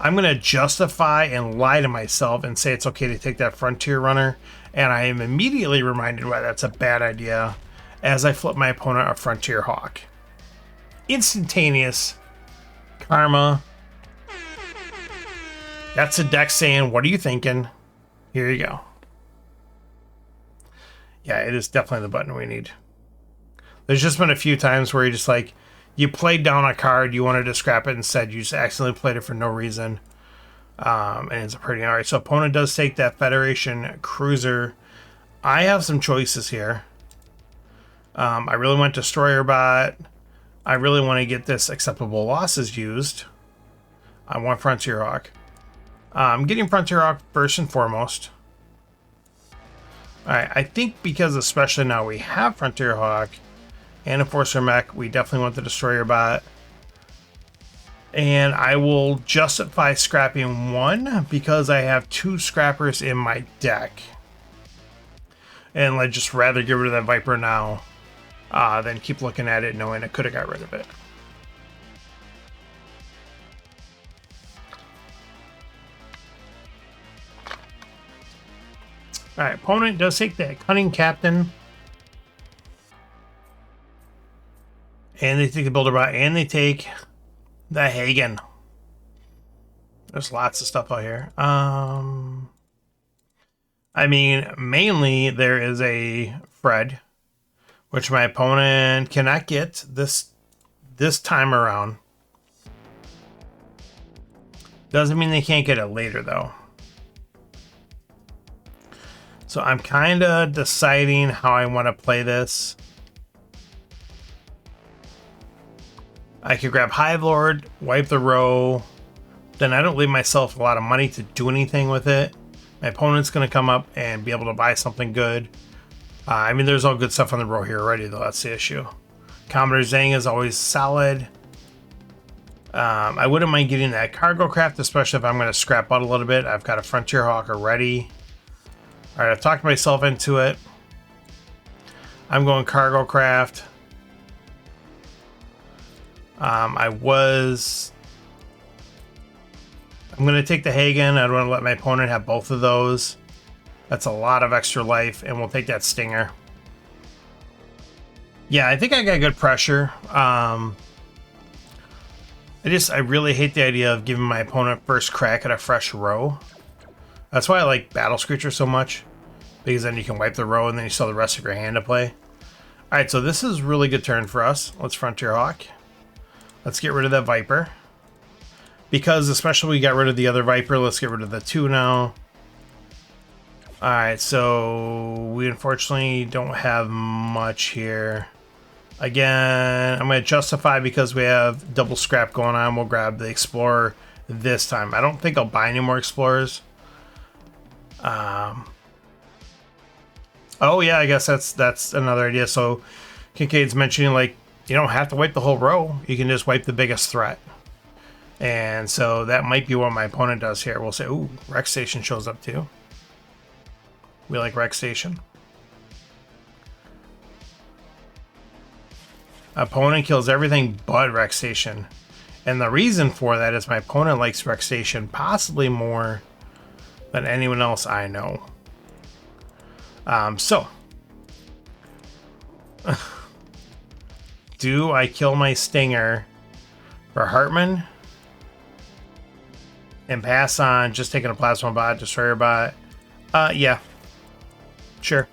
I'm going to justify and lie to myself and say it's okay to take that Frontier Runner. And I am immediately reminded why that's a bad idea as I flip my opponent a Frontier Hawk. Instantaneous karma. That's the deck saying, what are you thinking? Here you go. Yeah, it is definitely the button we need. There's just been a few times where you just like, you played down a card, you wanted to scrap it instead, you just accidentally played it for no reason. And it's a pretty... Alright, so opponent does take that Federation Cruiser. I have some choices here. I really want Destroyer Bot. I really want to get this acceptable losses used. I want Frontier Hawk. I'm getting Frontier Hawk first and foremost. Alright, I think because especially now we have Frontier Hawk and Enforcer Mech, we definitely want the Destroyer Bot. And I will justify scrapping one because I have 2 scrappers in my deck. And I'd just rather get rid of that Viper now than keep looking at it knowing I could have got rid of it. Alright, opponent does take that Cunning Captain. And they take the Builder Bot, and they take the Hagen. There's lots of stuff out here. I mean, mainly there is a Fred, which my opponent cannot get this time around. Doesn't mean they can't get it later, though. So I'm kind of deciding how I want to play this. I could grab Hive Lord, wipe the row. Then I don't leave myself a lot of money to do anything with it. My opponent's going to come up and be able to buy something good. I mean, there's all good stuff on the row here already, though. That's the issue. Commodore Zhang is always solid. I wouldn't mind getting that Cargo Craft, especially if I'm going to scrap out a little bit. I've got a Frontier Hawk already. All right, I've talked myself into it. I'm going Cargo Craft. I'm going to take the Hagen. I don't want to let my opponent have both of those. That's a lot of extra life, and we'll take that Stinger. Yeah, I think I got good pressure. I really hate the idea of giving my opponent first crack at a fresh row. That's why I like Battle Screecher so much, because then you can wipe the row and then you still have the rest of your hand to play. Alright, so this is a really good turn for us. Let's Frontier Hawk. Let's get rid of that Viper. Because especially we got rid of the other Viper, let's get rid of the 2 now. Alright, so we unfortunately don't have much here. Again, I'm going to justify because we have double scrap going on. We'll grab the Explorer this time. I don't think I'll buy any more Explorers. Oh yeah, I guess that's another idea. So Kincaid's mentioning, like, you don't have to wipe the whole row. You can just wipe the biggest threat. And so that might be what my opponent does here. We'll say, ooh, Rex Station shows up too. We like Rex Station. Opponent kills everything but Rex Station. And the reason for that is my opponent likes Rex Station possibly more than anyone else I know. Do I kill my Stinger for Hartman and pass on just taking a Plasma Bot, Destroyer Bot? Yeah. Sure.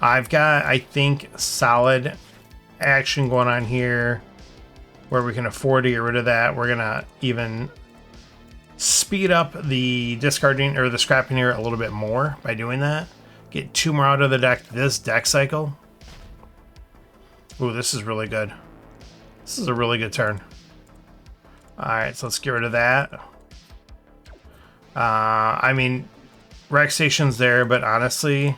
I've got, I think, solid action going on here where we can afford to get rid of that. We're going to even speed up the discarding or the scrapping here a little bit more by doing that. Get 2 more out of the deck this deck cycle. Ooh, this is really good. This is a really good turn. Alright, so let's get rid of that. I mean, Rex Station's there, but honestly,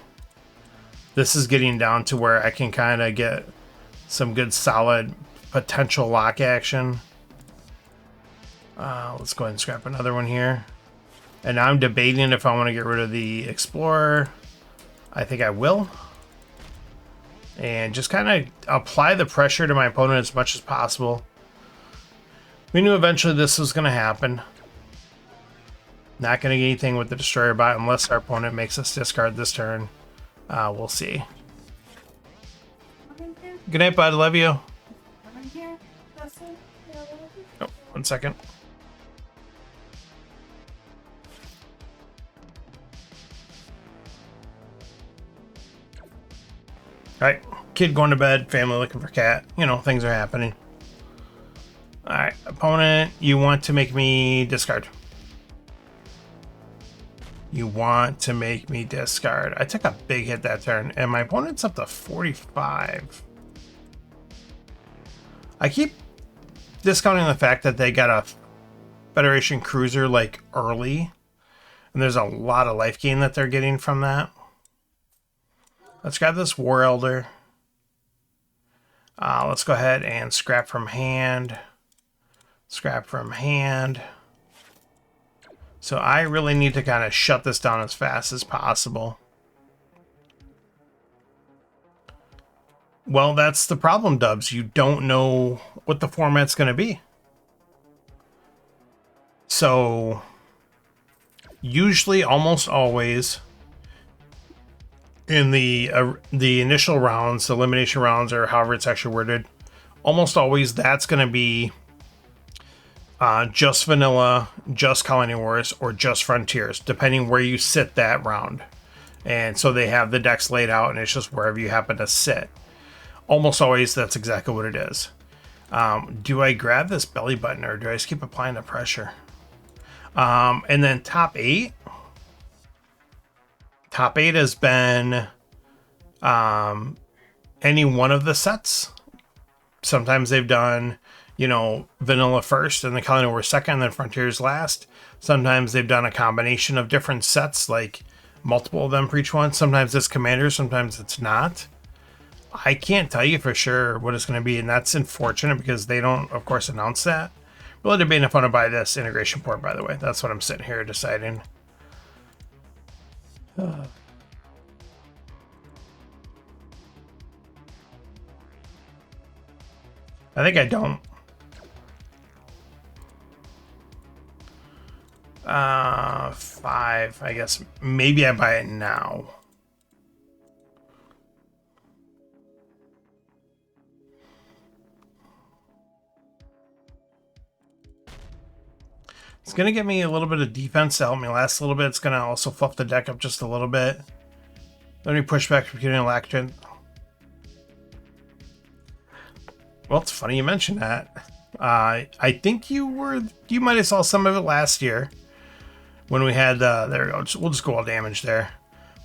this is getting down to where I can kind of get some good solid potential lock action. Let's go ahead and scrap another one here. And now I'm debating if I want to get rid of the Explorer. I think I will. And just kind of apply the pressure to my opponent as much as possible. We knew eventually this was going to happen. Not going to get anything with the Destroyer Bot unless our opponent makes us discard this turn. We'll see. Good night, bud. Love you. Oh, 1 second. Alright, kid going to bed, family looking for cat. You know, things are happening. Alright, opponent, you want to make me discard. You want to make me discard. I took a big hit that turn, and my opponent's up to 45. I keep discounting the fact that they got Federation Cruiser like early, and there's a lot of life gain that they're getting from that. Let's grab this War Elder. Let's go ahead and scrap from hand. Scrap from hand. So I really need to kind of shut this down as fast as possible. Well, that's the problem, Dubs. You don't know what the format's going to be. So usually, almost always, in the initial rounds, the elimination rounds, or however it's actually worded, almost always that's going to be just vanilla, just Colony Wars, or just Frontiers, depending where you sit that round. And so they have the decks laid out, and it's just wherever you happen to sit. Almost always, that's exactly what it is. Do I grab this belly button, or do I just keep applying the pressure? And then top 8. Top 8 has been any one of the sets. Sometimes they've done, you know, vanilla first and the Colony Wars second, and then Frontiers last. Sometimes they've done a combination of different sets, like multiple of them for each one. Sometimes it's Commander, sometimes it's not. I can't tell you for sure what it's going to be, and that's unfortunate because they don't, of course, announce that. Really debating if I want to buy this integration port, by the way. That's what I'm sitting here deciding. I think I don't. 5, I guess. Maybe I buy it now. It's going to give me a little bit of defense to help me last a little bit. It's going to also fluff the deck up just a little bit. Let me push back for getting Electron. Well, it's funny you mentioned that. I think you might have saw some of it last year when we had, there we go, we'll just go all damage there.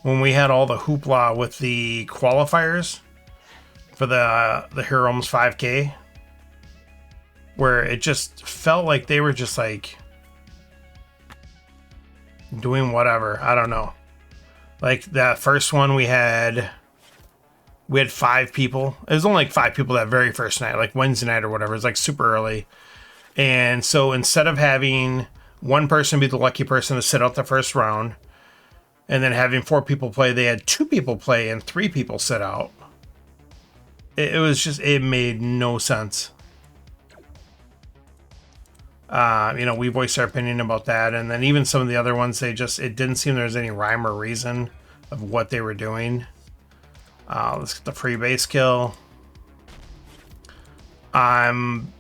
When we had all the hoopla with the qualifiers for the Hero Realms 5K, where it just felt like they were just like doing whatever. I don't know. Like that first one we had 5 people. It was only like 5 people that very first night, like Wednesday night or whatever. It was like super early. And so instead of having one person be the lucky person to sit out the first round and then having 4 people play, they had 2 people play and 3 people sit out. It was just, it made no sense. You know, we voiced our opinion about that, and then even some of the other ones, it didn't seem there was any rhyme or reason of what they were doing. Let's get the free base kill. I'm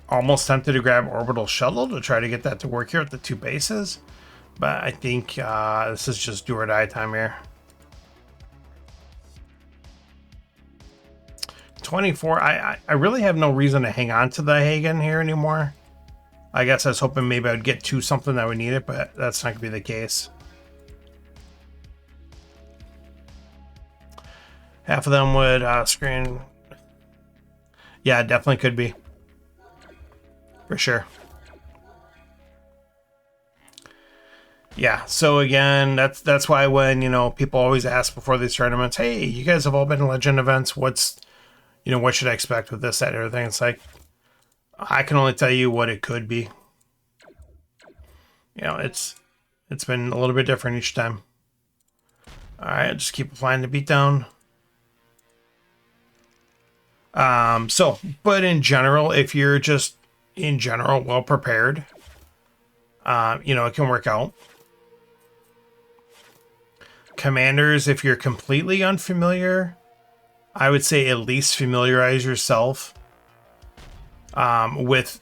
almost tempted to grab Orbital Shuttle to try to get that to work here with the 2 bases, but I think this is just do or die time here. 24. I really have no reason to hang on to the Hagen here anymore. I guess I was hoping maybe I would get to something that would need it, but that's not going to be the case. Half of them would screen. Yeah, it definitely could be. For sure. Yeah, so again, that's why when, you know, people always ask before these tournaments, hey, you guys have all been in Legend events, what should I expect with this, that, and everything? It's like, I can only tell you what it could be. You know, it's been a little bit different each time. All right, just keep applying the beatdown. But in general, if you're just in general well prepared, you know, it can work out. Commanders, if you're completely unfamiliar, I would say at least familiarize yourself with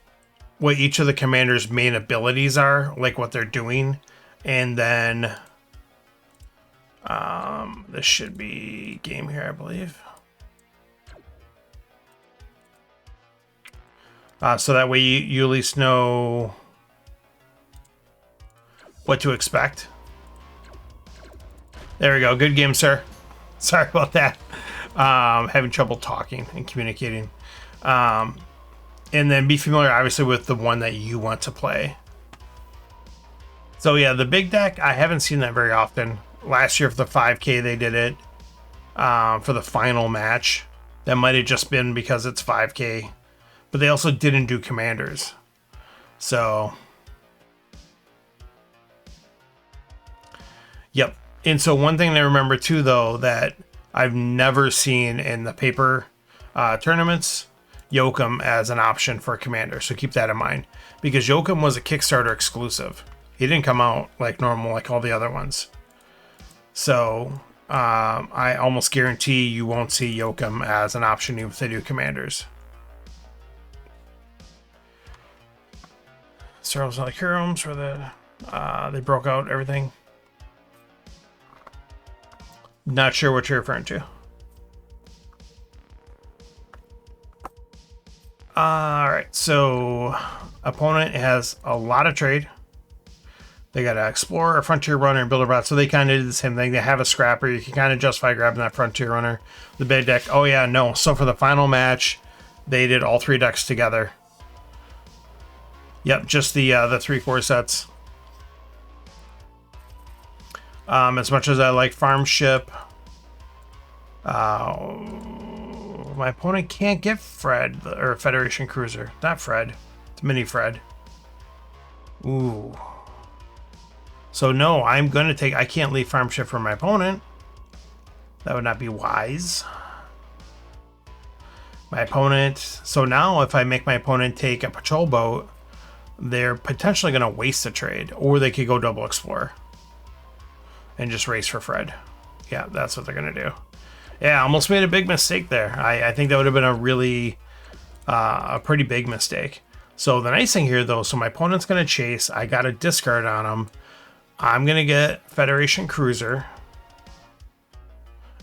what each of the commander's main abilities are, like what they're doing, and then this should be game here, I believe. So that way you at least know what to expect. There we go. Good game, sir. Sorry about that. Having trouble talking and communicating. And then be familiar, obviously, with the one that you want to play. So yeah, the big deck, I haven't seen that very often. Last year for the 5K, they did it for the final match. That might have just been because it's 5K. But they also didn't do commanders. So, yep. And so one thing to remember too, though, that I've never seen in the paper tournaments, Yoakum as an option for a commander. So keep that in mind. Because Yoakum was a Kickstarter exclusive. He didn't come out like normal like all the other ones. So I almost guarantee you won't see Yoakum as an option if they do commanders. Starless like Heroes where they broke out everything. Not sure what you're referring to. Alright, so opponent has a lot of trade. They got an Explorer, a Frontier Runner, and Builder Bot, so they kind of did the same thing. They have a Scrapper. You can kind of justify grabbing that Frontier Runner. The big deck, oh yeah, no. So for the final match, they did all 3 decks together. Yep, just the 3-4 sets. As much as I like Farm Ship, my opponent can't get Fred or Federation Cruiser. Not Fred. It's Mini Fred. Ooh. So no, I'm going to take... I can't leave Farm Ship for my opponent. That would not be wise. My opponent... So now if I make my opponent take a patrol boat, they're potentially going to waste a trade. Or they could go double Explorer. And just race for Fred. Yeah, that's what they're going to do. Yeah, almost made a big mistake there. I think that would have been a really... a pretty big mistake. So the nice thing here, though, so my opponent's going to chase. I got a discard on him. I'm going to get Federation Cruiser.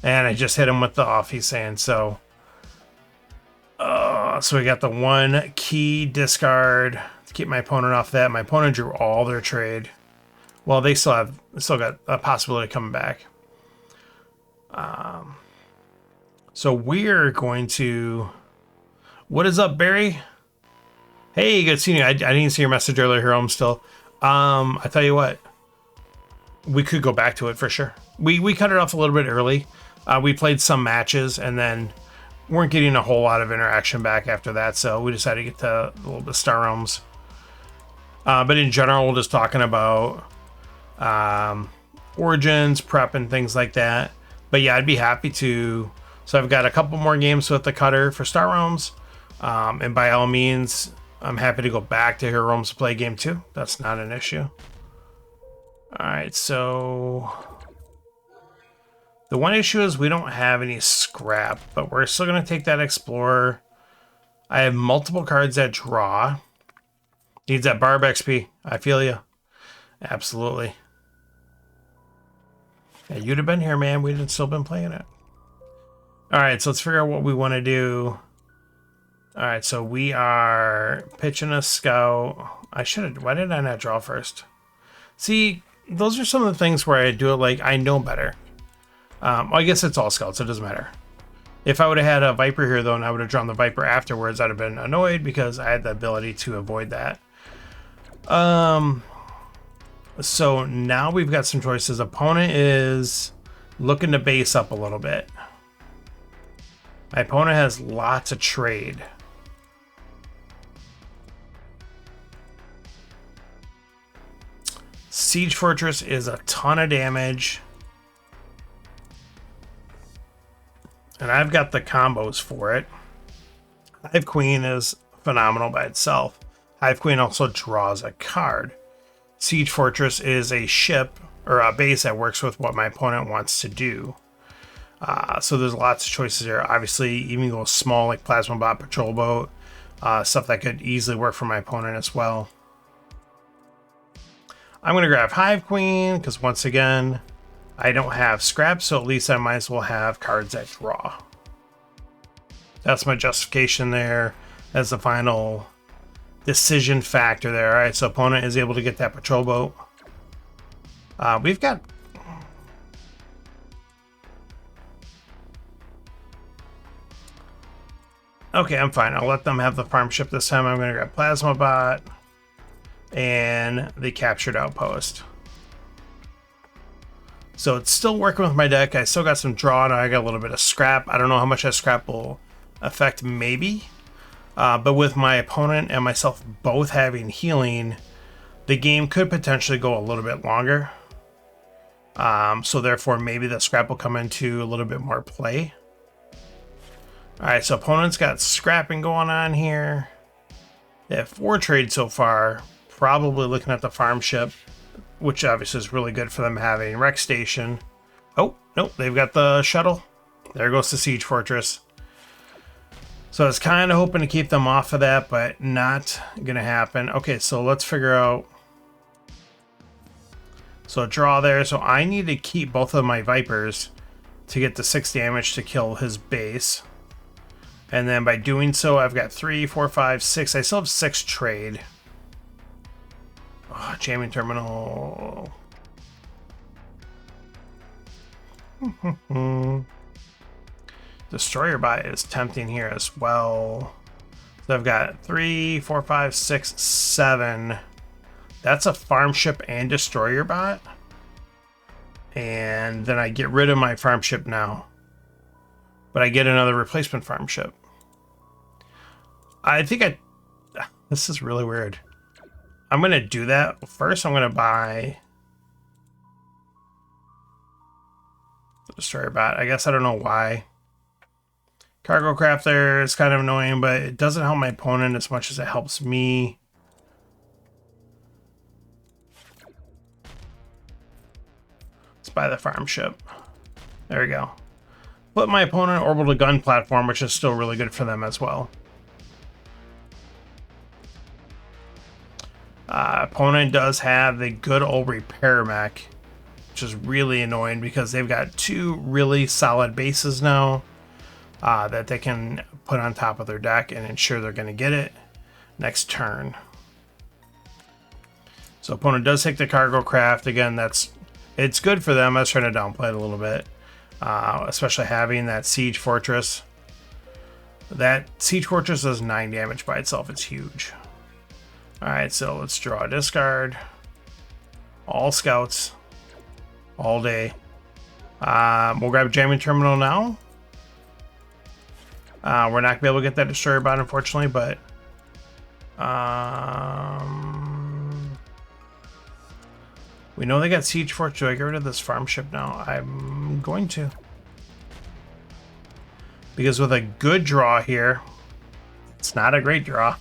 And I just hit him with the off, he's saying. So we got the 1 key discard to keep my opponent off that. My opponent drew all their trade. Well, they still got a possibility of coming back. So we're going to... What is up, Barry? Hey, good seeing you. I didn't see your message earlier here. I'm still... I tell you what. We could go back to it for sure. We cut it off a little bit early. We played some matches and then weren't getting a whole lot of interaction back after that. So we decided to get to a little bit of Star Realms. But in general, we're just talking about Origins, prep, and things like that. But yeah, I'd be happy to... So I've got a couple more games with the cutter for Star Realms. And by all means, I'm happy to go back to Hero Realms to play game 2. That's not an issue. Alright, so... The one issue is we don't have any scrap, but we're still going to take that Explorer. I have multiple cards that draw. Needs that Barb XP. I feel you. Absolutely. Yeah, you'd have been here, man. We'd have still been playing it. Alright, so let's figure out what we want to do. Alright, so we are pitching a scout. Why did I not draw first? See, those are some of the things where I do it like I know better. I guess it's all scouts, so it doesn't matter. If I would have had a Viper here, though, and I would have drawn the Viper afterwards, I'd have been annoyed because I had the ability to avoid that. So now we've got some choices. Opponent is looking to base up a little bit. My opponent has lots of trade. Siege Fortress is a ton of damage. And I've got the combos for it. Hive Queen is phenomenal by itself. Hive Queen also draws a card. Siege Fortress is a ship or a base that works with what my opponent wants to do. So there's lots of choices here. Obviously, even go small like Plasma Bot, Patrol Boat, stuff that could easily work for my opponent as well. I'm going to grab Hive Queen because once again, I don't have scrap, so at least I might as well have cards that draw. That's my justification there as the final decision factor there. All right, so opponent is able to get that Patrol Boat. We've got... Okay, I'm fine. I'll let them have the farm ship this time. I'm going to grab Plasma Bot and the captured outpost. So it's still working with my deck. I still got some draw, and I got a little bit of scrap. I don't know how much that scrap will affect, maybe. But with my opponent and myself both having healing, the game could potentially go a little bit longer. So therefore, maybe the scrap will come into a little bit more play. All right, so opponent's got scrapping going on here. They have 4 trades so far. Probably looking at the farm ship, which obviously is really good for them having Rec Station. Oh, nope, they've got the shuttle. There goes the Siege Fortress. So I was kind of hoping to keep them off of that, but not going to happen. Okay, so let's figure out. So draw there. So I need to keep both of my Vipers to get the 6 damage to kill his base. And then by doing so, I've got 3, 4, 5, 6. I still have 6 trade. Oh, jamming terminal. Destroyer bot is tempting here as well. So I've got 3, 4, 5, 6, 7. That's a farm ship and destroyer bot. And then I get rid of my farm ship now. But I get another replacement farm ship. I think this is really weird. I'm going to do that. First, I'm going to buy the destroyer bot. I guess I don't know why. Cargo craft there is kind of annoying, but it doesn't help my opponent as much as it helps me. Let's buy the farm ship. There we go. Put my opponent orbital gun platform, which is still really good for them as well. Opponent does have the good old repair mech, which is really annoying because they've got 2 really solid bases now that they can put on top of their deck and ensure they're going to get it next turn. So opponent does take the cargo craft. Again, it's good for them. I was trying to downplay it a little bit, especially having that siege fortress. That siege fortress does 9 damage by itself. It's huge. All right, so let's draw a discard. All scouts, all day. We'll grab a jamming terminal now. We're not gonna be able to get that destroyer bot, unfortunately, but we know they got siege fortress. Do I get rid of this farm ship now? I'm going to, because with a good draw here, it's not a great draw.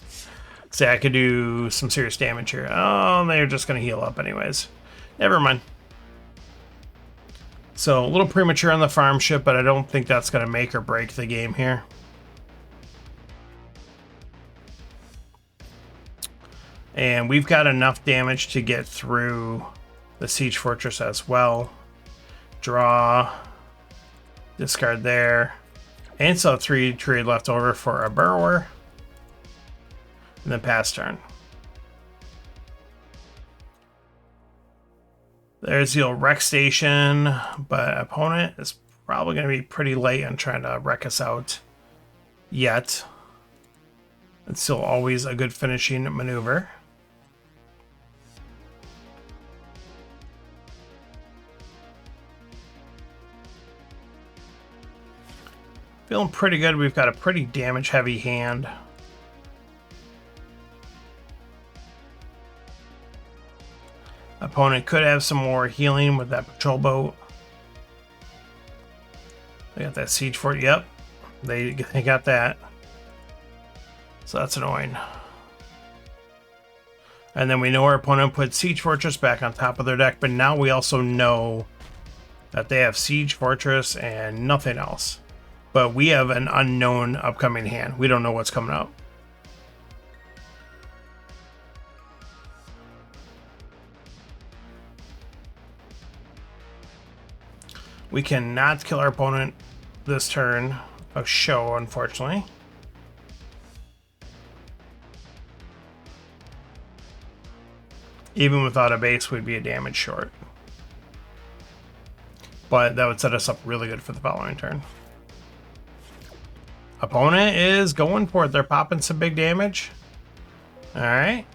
Say I could do some serious damage here. Oh, they're just going to heal up anyways. Never mind. So a little premature on the farm ship, but I don't think that's going to make or break the game here. And we've got enough damage to get through the siege fortress as well. Draw. Discard there. And still have 3 trade left over for a burrower. And then pass turn. There's the old wreck station, but opponent is probably going to be pretty late on trying to wreck us out yet. It's still always a good finishing maneuver. Feeling pretty good. We've got a pretty damage heavy hand. Opponent could have some more healing with that patrol boat. They got that siege fort. Yep, they got that. So that's annoying. And then we know our opponent put siege fortress back on top of their deck, but now we also know that they have siege fortress and nothing else. But we have an unknown upcoming hand. We don't know what's coming up. We cannot kill our opponent this turn of show, unfortunately. Even without a base, we'd be a damage short. But that would set us up really good for the following turn. Opponent is going for it. They're popping some big damage. Alright.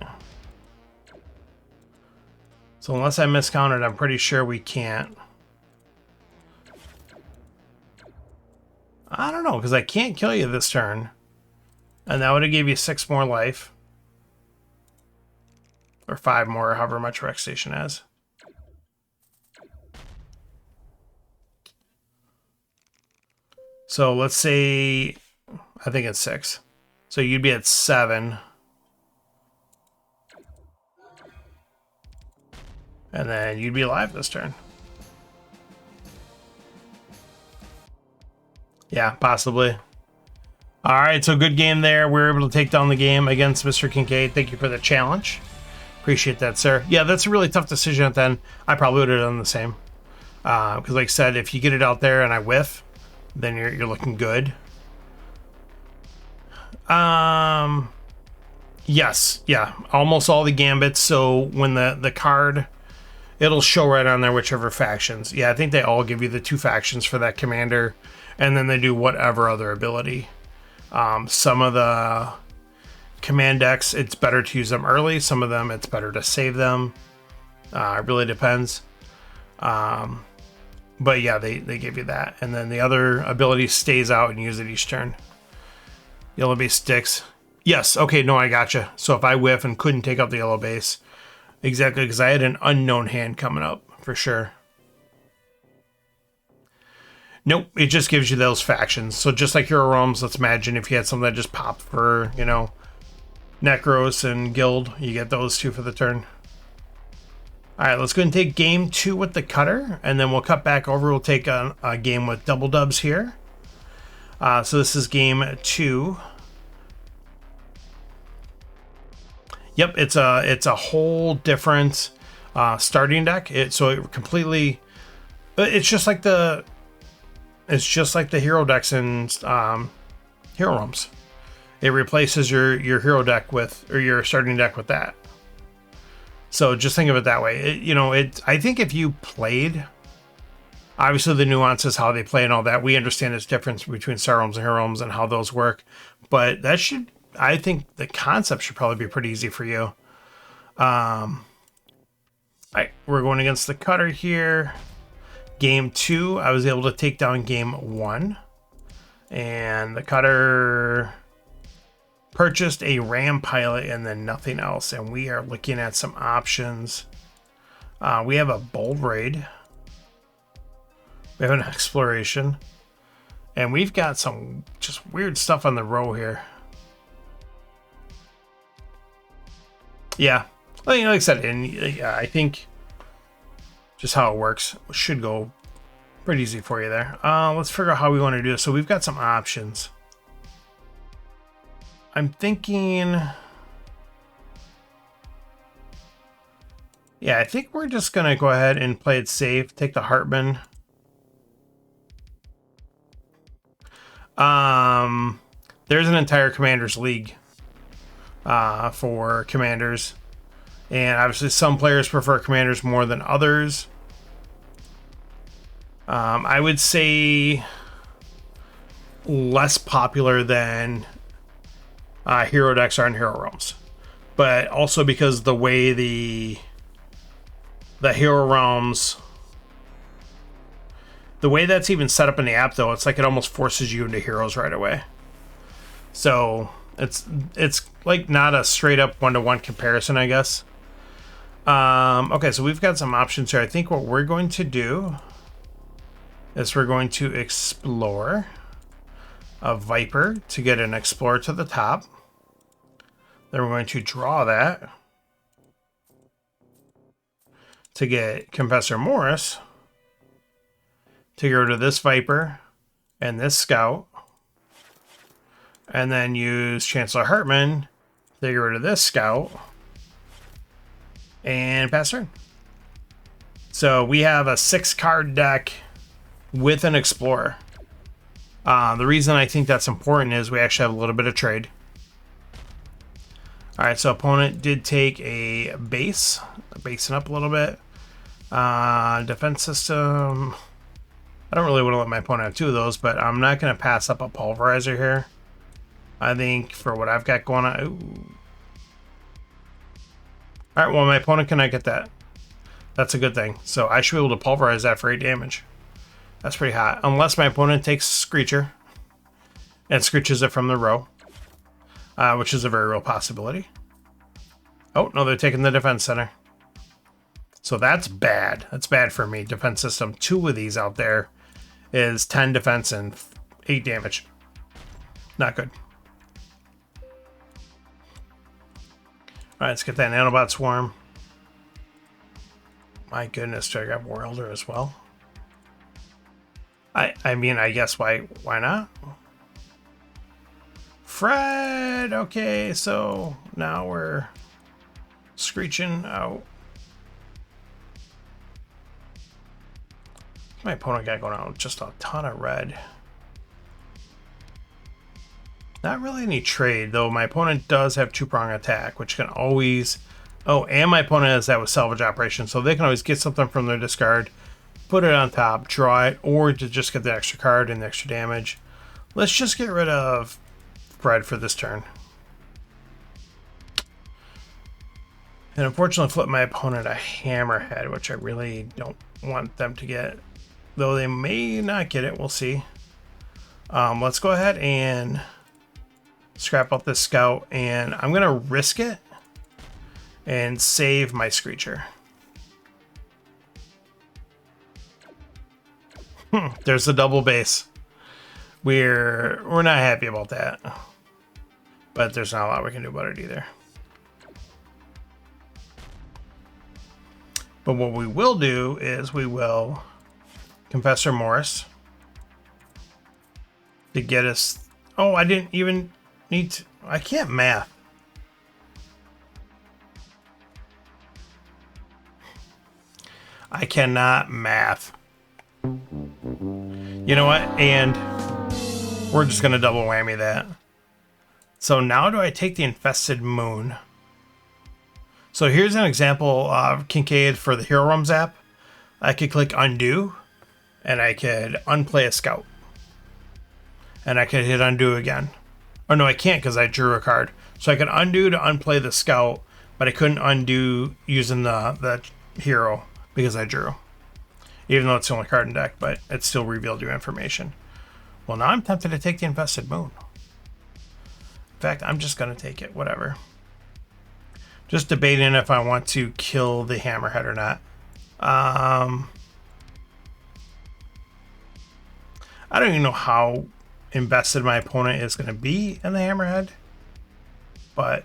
So unless I miscounted, I'm pretty sure we can't. I don't know, because I can't kill you this turn. And that would have gave you 6 more life. Or 5 more, however much Rec Station has. So let's say, I think it's 6. So you'd be at 7. And then you'd be alive this turn. Yeah, possibly. All right, so good game there. We were able to take down the game against Mr. Kincaid. Thank you for the challenge. Appreciate that, sir. Yeah, that's a really tough decision at the end. I probably would have done the same. Because like I said, if you get it out there and I whiff, then you're looking good. Yes, yeah, almost all the gambits. So when the card, it'll show right on there whichever factions. Yeah, I think they all give you the 2 factions for that commander, and then they do whatever other ability. Some of the command decks, it's better to use them early. Some of them, it's better to save them. It really depends. But yeah, they give you that. And then the other ability stays out and use it each turn. Yellow base sticks. Yes, okay, no, I gotcha. So if I whiff and couldn't take out the yellow base, exactly, because I had an unknown hand coming up, for sure. Nope, it just gives you those factions. So just like Hero Realms, let's imagine if you had something that just popped for, you know, Necros and Guild, you get those 2 for the turn. All right, let's go ahead and take game 2 with the cutter, and then we'll cut back over. We'll take a game with double dubs here. So this is game 2. Yep, it's a whole different starting deck. It's just like the hero decks in Hero Realms. It replaces your hero deck with, or your starting deck with that. So just think of it that way. I think if you played, obviously the nuances, how they play and all that, we understand this difference between Star Realms and Hero Realms and how those work. But I think the concept should probably be pretty easy for you. All right, we're going against the cutter here. Game 2, I was able to take down game 1. And the cutter purchased a Ram pilot and then nothing else. And we are looking at some options. We have a Bold Raid. We have an Exploration. And we've got some just weird stuff on the row here. Yeah, like I said, and yeah, I think just how it works should go pretty easy for you there. Let's figure out how we want to do it. So we've got some options. I'm thinking, yeah, I think we're just gonna go ahead and play it safe. Take the Hartman. There's an entire Commanders League for Commanders, and obviously some players prefer Commanders more than others. I would say less popular than hero decks are in Hero Realms, but also because the way the Hero Realms, the way that's even set up in the app, though, it's like it almost forces you into heroes right away. So it's like not a straight up 1-to-1 comparison, I guess. Okay, so we've got some options here. I think what we're going to do is we're going to explore a Viper to get an Explorer to the top. Then we're going to draw that to get Confessor Morris to get rid of this Viper and this Scout. And then use Chancellor Hartman to get rid of this Scout and pass turn. So we have a 6-card deck with an Explorer. The reason I think that's important is we actually have a little bit of trade. All right, so opponent did take a base, basing up a little bit. Defense system. I don't really want to let my opponent have 2 of those, but I'm not going to pass up a Pulverizer here. I think for what I've got going on. Ooh. All right, well, my opponent cannot get that. That's a good thing. So I should be able to pulverize that for 8 damage. That's pretty hot. Unless my opponent takes Screecher. and scritches it from the row, which is a very real possibility. Oh, no, they're taking the defense center. So that's bad. That's bad for me. Defense system. 2 of these out there is 10 defense and 8 damage. Not good. All right, let's get that nanobot swarm. My goodness, do I grab Worlder as well? I mean, I guess why not? Fred! Okay, so now we're screeching out. My opponent got going out with just a ton of red. Not really any trade, though. My opponent does have 2-prong attack, which can always... Oh, and my opponent has that with salvage operation, so they can always get something from their discard, put it on top, draw it, or to just get the extra card and the extra damage. Let's just get rid of Fred for this turn. And unfortunately flip my opponent a Hammerhead, which I really don't want them to get. Though they may not get it, we'll see. Let's go ahead and scrap out this scout, and I'm gonna risk it and save my Screecher. There's the double base. We're not happy about that, but there's not a lot we can do about it either. But what we will do is we will Confessor Morris to get us. Oh, I didn't even need to. I can't math. I cannot math. You know what? And we're just going to double whammy that. So now do I take the Infested Moon? So here's an example of Kincaid for the Hero Realms app. I could click undo, and I could unplay a scout. And I could hit undo again. Oh no, I can't because I drew a card. So I could undo to unplay the scout, but I couldn't undo using the hero because I drew. Even though it's the only card in deck, but it still revealed you information. Well, now I'm tempted to take the Infested Moon. In fact, I'm just going to take it, whatever. Just debating if I want to kill the Hammerhead or not. I don't even know how invested my opponent is going to be in the Hammerhead, but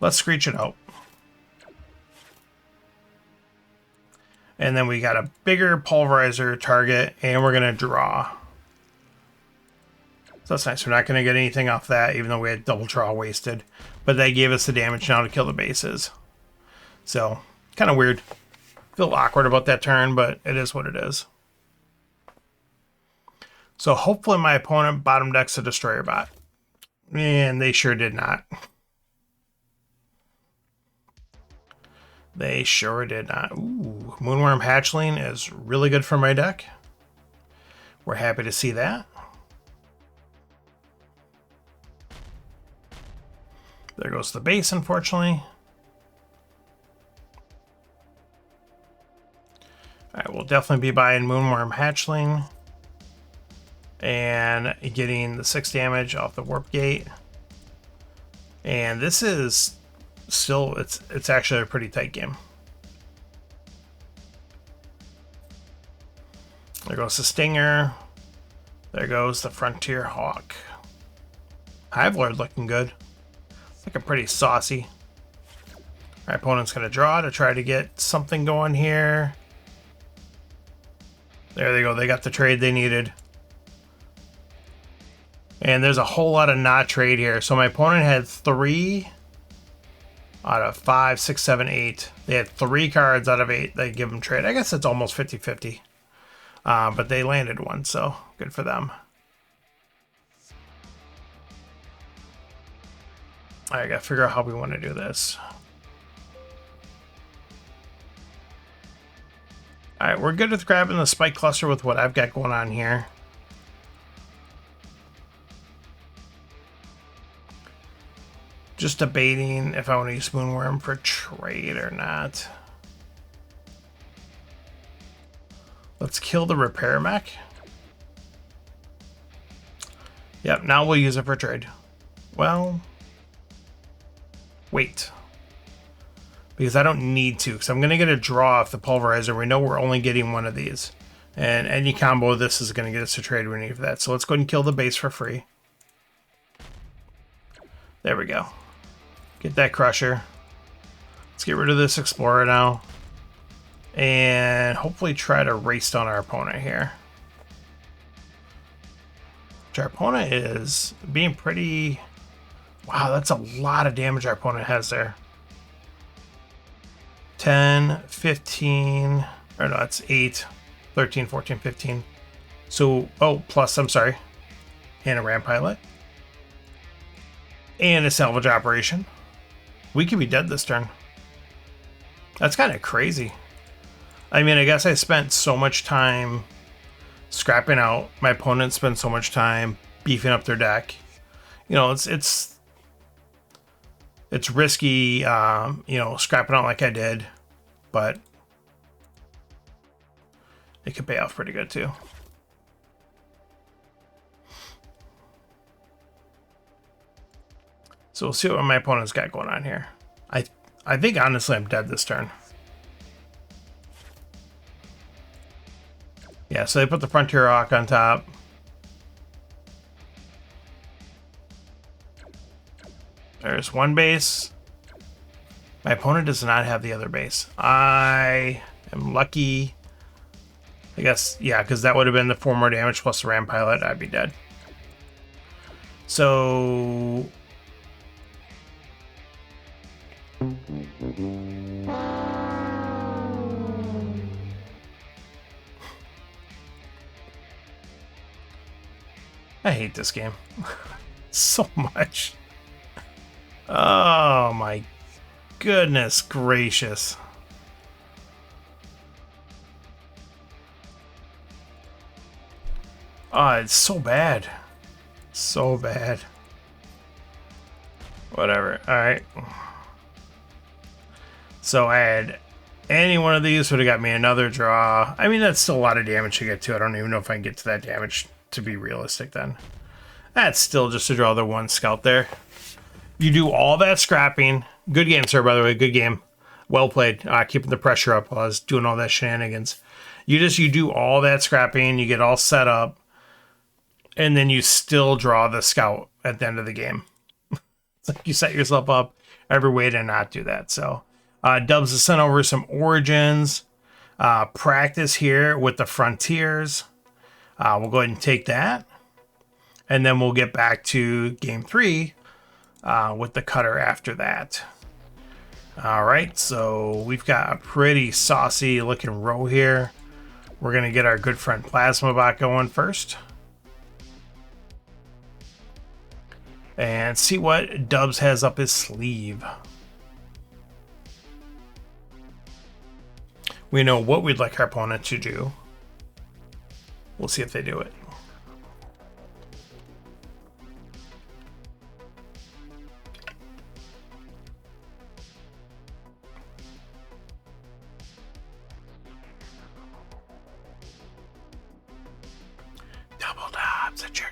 let's screech it out. And then we got a bigger pulverizer target, and we're going to draw. So that's nice. We're not going to get anything off that, even though we had double draw wasted. But they gave us the damage now to kill the bases. So, kind of weird. Feel awkward about that turn, but it is what it is. So hopefully my opponent bottom decks a Destroyer Bot. And they sure did not. They sure did not. Ooh, Moonworm Hatchling is really good for my deck. We're happy to see that. There goes the base, unfortunately. Alright, we'll definitely be buying Moonworm Hatchling. And getting the 6 damage off the Warp Gate. And this is still, it's actually a pretty tight game. There goes the Stinger. There goes the Frontier Hawk. Hive Lord looking good. Looking pretty saucy. Our opponent's going to draw to try to get something going here. There they go. They got the trade they needed. And there's a whole lot of not trade here. So my opponent had 3 out of 5, 6, 7, 8. They had 3 cards out of 8 they give them trade. I guess it's almost 50-50. But they landed one, so good for them. I gotta figure out how we want to do this. Alright, we're good with grabbing the Spike Cluster with what I've got going on here. Just debating if I want to use Moonworm for trade or not. Let's kill the repair mech. Yep, now we'll use it for trade. Well, wait. Because I don't need to, because I'm going to get a draw off the pulverizer. We know we're only getting one of these. And any combo of this is going to get us a trade we need for that. So let's go ahead and kill the base for free. There we go. Get that crusher. Let's get rid of this explorer now. And hopefully try to race down our opponent here. Our opponent is being pretty... Wow, that's a lot of damage our opponent has there. 10, 15... Or no, that's 8, 13, 14, 15. So, oh, plus, I'm sorry. And a ram pilot. And a salvage operation. We could be dead this turn. That's kind of crazy. I mean, I guess I spent so much time scrapping out. My opponent spent so much time beefing up their deck. You know, it's risky, you know, scrapping out like I did, but it could pay off pretty good too. So we'll see what my opponent's got going on here. I think honestly I'm dead this turn. Yeah, so they put the Frontier Hawk on top. There's one base. My opponent does not have the other base. I am lucky. I guess, yeah, because that would have been the 4 more damage plus the ram pilot. I'd be dead. So... I hate this game so much. Oh my goodness gracious. Oh, it's so bad. So bad. Whatever. Alright. So I had any one of these would have got me another draw. I mean, that's still a lot of damage to get to. I don't even know if I can get to that damage to be realistic then. That's still just to draw the one scout there. You do all that scrapping. Good game, sir, by the way. Good game. Well played. Keeping the pressure up while I was doing all that shenanigans. You do all that scrapping. You get all set up. And then you still draw the scout at the end of the game. It's like you set yourself up every way to not do that. So Dubs has sent over some Origins. Practice here with the Frontiers. We'll go ahead and take that. And then we'll get back to game 3 with the cutter after that. All right, so we've got a pretty saucy looking row here. We're going to get our good friend Plasma Bot going first. And see what Dubs has up his sleeve. We know what we'd like our opponent to do. We'll see if they do it. Double Dubs, at your...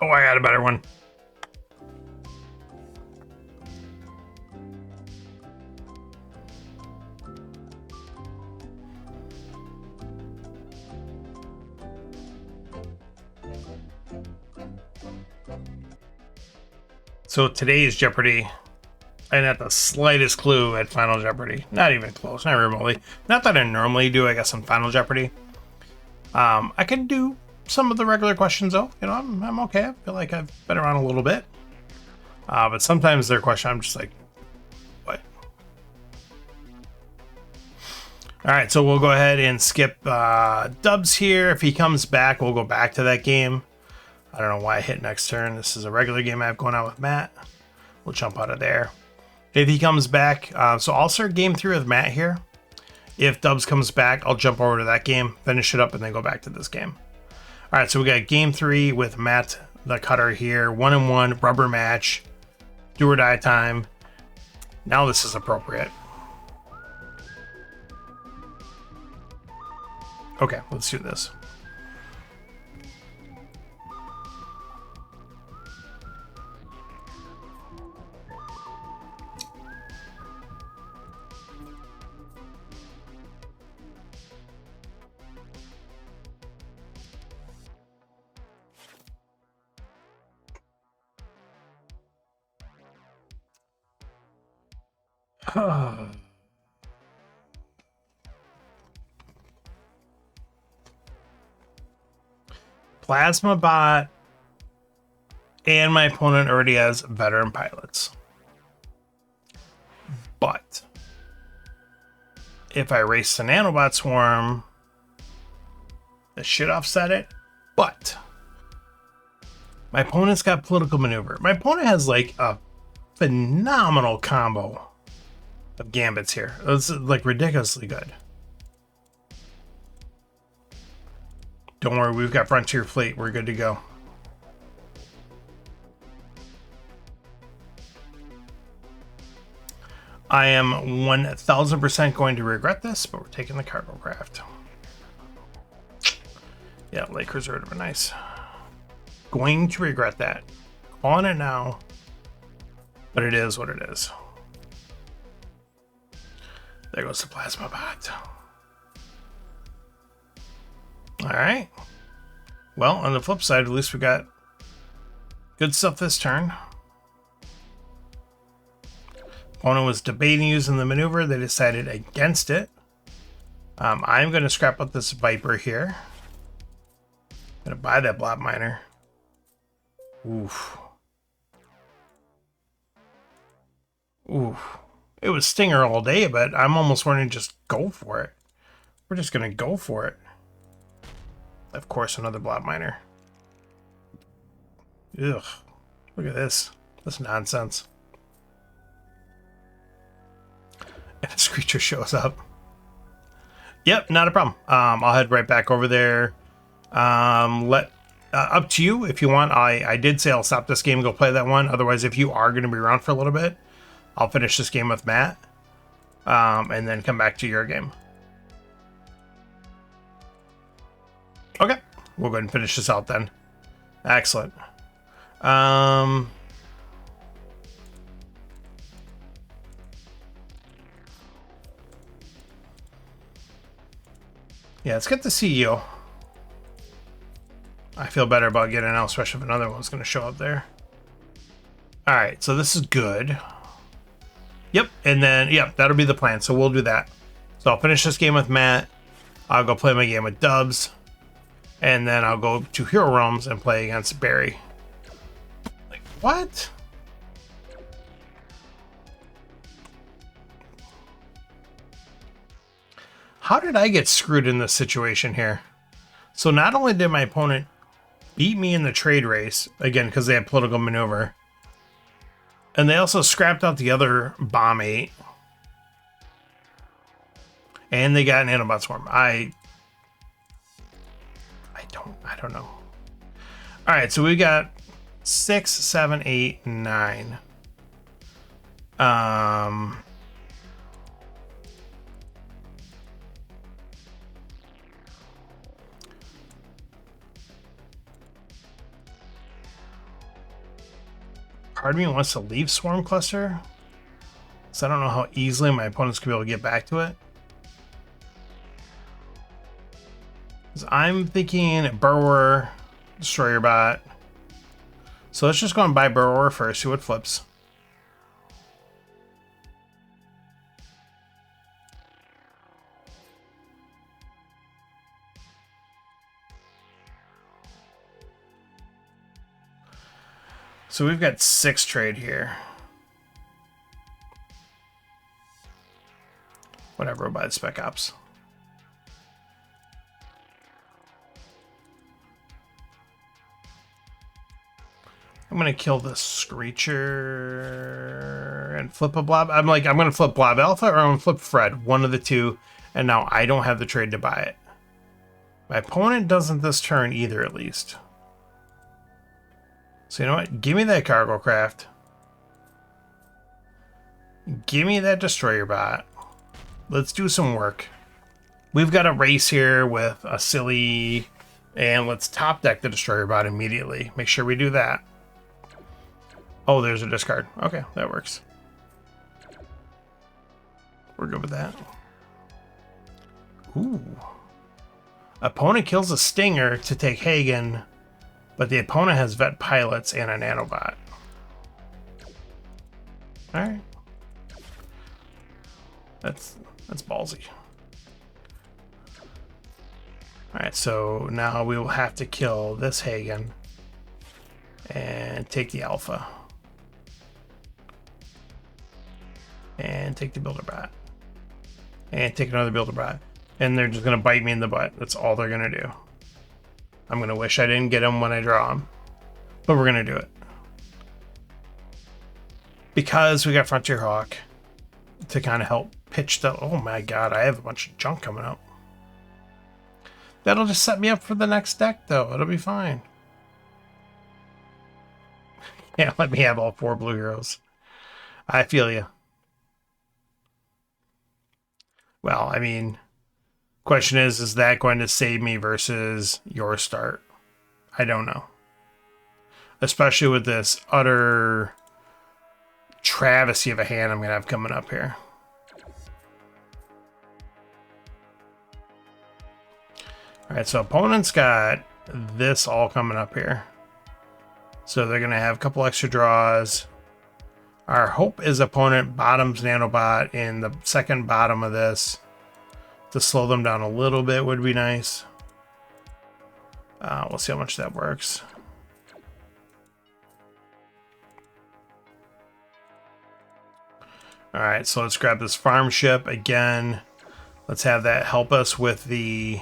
Oh, I got a better one. So today's Jeopardy, and at the slightest clue at Final Jeopardy. Not even close, not remotely. Not that I normally do, I guess, on Final Jeopardy. I can do some of the regular questions, though. You know, I'm okay. I feel like I've been around a little bit. But sometimes their question, I'm just like, what? All right, so we'll go ahead and skip Dubs here. If he comes back, we'll go back to that game. I don't know why I hit next turn. This is a regular game I have going on with Matt. We'll jump out of there. If he comes back, so I'll start game 3 with Matt here. If Dubs comes back, I'll jump over to that game, finish it up, and then go back to this game. All right, so we got game 3 with Matt the Cutter here. 1-1 rubber match. Do or die time. Now this is appropriate. Okay, let's do this. Plasma bot, and my opponent already has veteran pilots. But if I race the nanobot swarm, that should offset it. But my opponent's got political maneuver. My opponent has like a phenomenal combo of gambits here. It's like ridiculously good. Don't worry, we've got Frontier Fleet. We're good to go. I am 1000% going to regret this, but we're taking the cargo craft. Yeah, Lakers would have been nice. Going to regret that. Calling it now, but it is what it is. There goes the plasma bot. All right. Well, on the flip side, at least we got good stuff this turn. Opponent was debating using the maneuver. They decided against it. I'm going to scrap out this Viper here. Going to buy that blob miner. Oof. Oof. It was Stinger all day, but I'm almost wanting to just go for it. We're just going to go for it. Of course, another blob miner. Ugh. Look at this. This nonsense. And this creature shows up. Yep, not a problem. I'll head right back over there. Up to you if you want. I did say I'll stop this game and go play that one. Otherwise, if you are going to be around for a little bit, I'll finish this game with Matt. And then come back to your game. Okay, we'll go ahead and finish this out then. Excellent. Yeah, let's get the CEO. I feel better about getting out, especially if another one's going to show up there. All right, so this is good. Yep, and then, yep, that'll be the plan. So we'll do that. So I'll finish this game with Matt. I'll go play my game with Dubs. And then I'll go to Hero Realms and play against Barry. Like, what? How did I get screwed in this situation here? So not only did my opponent beat me in the trade race, again, because they had political maneuver, and they also scrapped out the other Bomb 8. And they got an Nanobot Swarm. I don't know. All right, so we got 6, 7, 8, 9. Part of me wants to leave Swarm Cluster, so I don't know how easily my opponents can be able to get back to it. I'm thinking Burrower, Destroyer Bot. So let's just go and buy Burrower first, see what flips. So we've got 6 trade here. Whatever, we'll buy the Spec Ops. I'm gonna kill this Screecher and flip a Blob. I'm gonna flip Blob Alpha or I'm gonna flip Fred, one of the two, and now I don't have the trade to buy it. My opponent doesn't this turn either, at least. So you know what? Give me that cargo craft. Give me that destroyer bot. Let's do some work. We've got a race here with a silly, and let's top deck the destroyer bot immediately. Make sure we do that. Oh, there's a discard. Okay, that works. We're good with that. Ooh. Opponent kills a Stinger to take Hagen, but the opponent has Vet Pilots and a Nanobot. Alright. That's ballsy. Alright, so now we will have to kill this Hagen and take the Alpha. And take the Builder Bot. And take another Builder Bot. And they're just going to bite me in the butt. That's all they're going to do. I'm going to wish I didn't get them when I draw them. But we're going to do it. Because we got Frontier Hawk to kind of help pitch the... Oh my god, I have a bunch of junk coming up. That'll just set me up for the next deck, though. It'll be fine. Yeah, let me have all 4 blue heroes. I feel you. Well, I mean... Question is that going to save me versus your start? I don't know. Especially with this utter travesty of a hand I'm going to have coming up here. Alright, so opponent's got this all coming up here. So they're going to have a couple extra draws. Our hope is opponent bottoms Nanobot in the second bottom of this. To slow them down a little bit would be nice. We'll see how much that works. Alright, so let's grab this farm ship again. Let's have that help us with the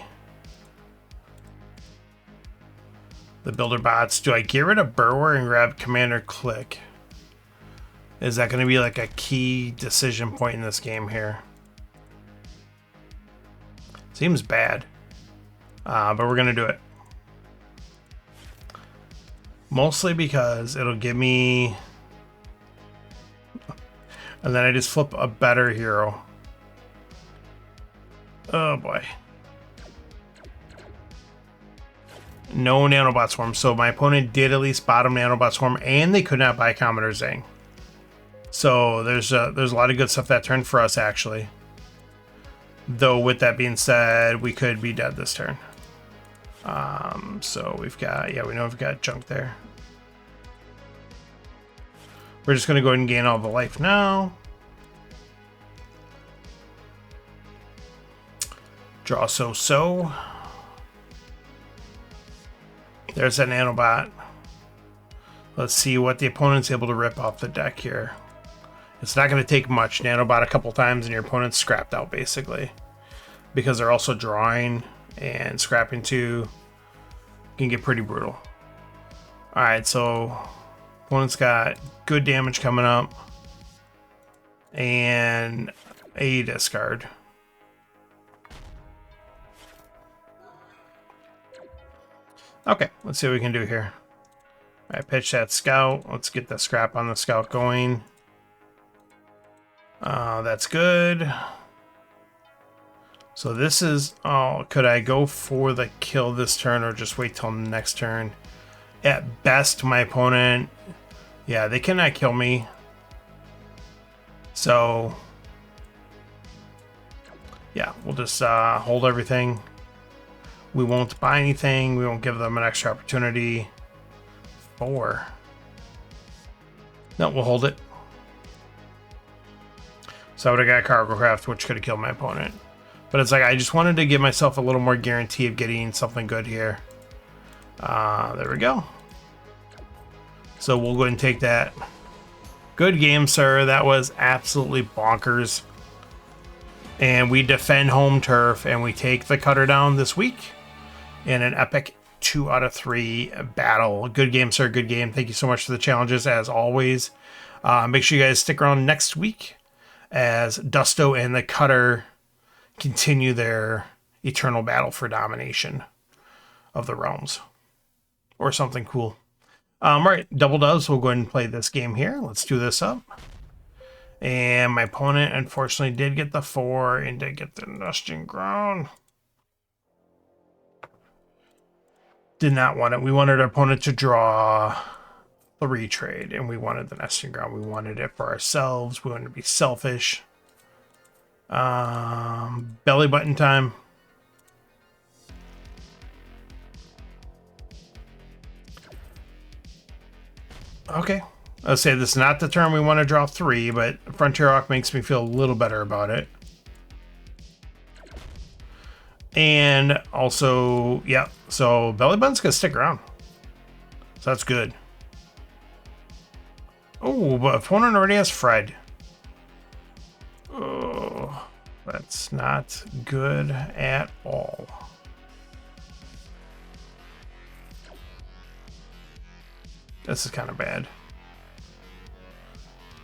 builder bots. Do I get rid of Burwer and grab Commander Click? Is that going to be like a key decision point in this game here? Seems bad, but we're going to do it. Mostly because it'll give me... And then I just flip a better hero. Oh boy. No Nanobot Swarm. So my opponent did at least bottom Nanobot Swarm, and they could not buy Commodore Zing. So there's a lot of good stuff that turn for us, actually. Though, with that being said, we could be dead this turn. So we've got, yeah, we know we've got junk there. We're just going to go ahead and gain all the life now. Draw so. There's that Nanobot. Let's see what the opponent's able to rip off the deck here. It's not going to take much. Nanobot a couple times and your opponent's scrapped out, basically. Because they're also drawing and scrapping too. Can get pretty brutal. Alright, so opponent's got good damage coming up. And a discard. Okay, let's see what we can do here. Alright, pitch that scout. Let's get the scrap on the scout going. That's good. So this is... Oh, could I go for the kill this turn or just wait till next turn? At best, my opponent... Yeah, they cannot kill me. So... Yeah, we'll just hold everything. We won't buy anything. We won't give them an extra opportunity. 4. No, we'll hold it. So I would have got Cargo Craft, which could have killed my opponent. But it's like, I just wanted to give myself a little more guarantee of getting something good here. There we go. So we'll go ahead and take that. Good game, sir. That was absolutely bonkers. And we defend home turf, and we take the cutter down this week in an epic 2 out of 3 battle. Good game, sir. Good game. Thank you so much for the challenges, as always. Make sure you guys stick around next week as Dusto and the Cutter continue their eternal battle for domination of the realms. Or something cool. All right, Double Doves, we'll go ahead and play this game here. Let's do this up. And my opponent, unfortunately, did get the 4 and did get the nesting ground. Did not want it. We wanted our opponent to draw 3 trade, and we wanted the nesting ground. We wanted it for ourselves. We wanted to be selfish. Belly button time. Okay. I'll say this is not the turn we want to draw 3, but Frontier Hawk makes me feel a little better about it. And also, yeah, so Belly Button's going to stick around. So that's good. Oh, but opponent already has Fred. Oh, that's not good at all. This is kind of bad.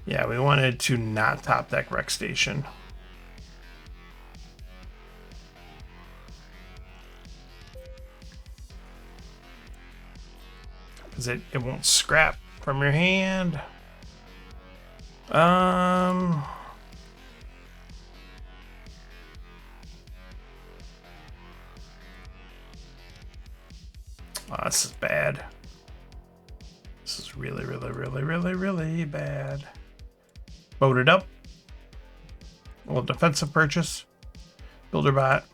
Yeah, we wanted to not top deck Rec Station. Because it won't scrap from your hand. Oh, this is bad. This is really, really, really, really, really bad. Boat it up. A little defensive purchase. Builder bot.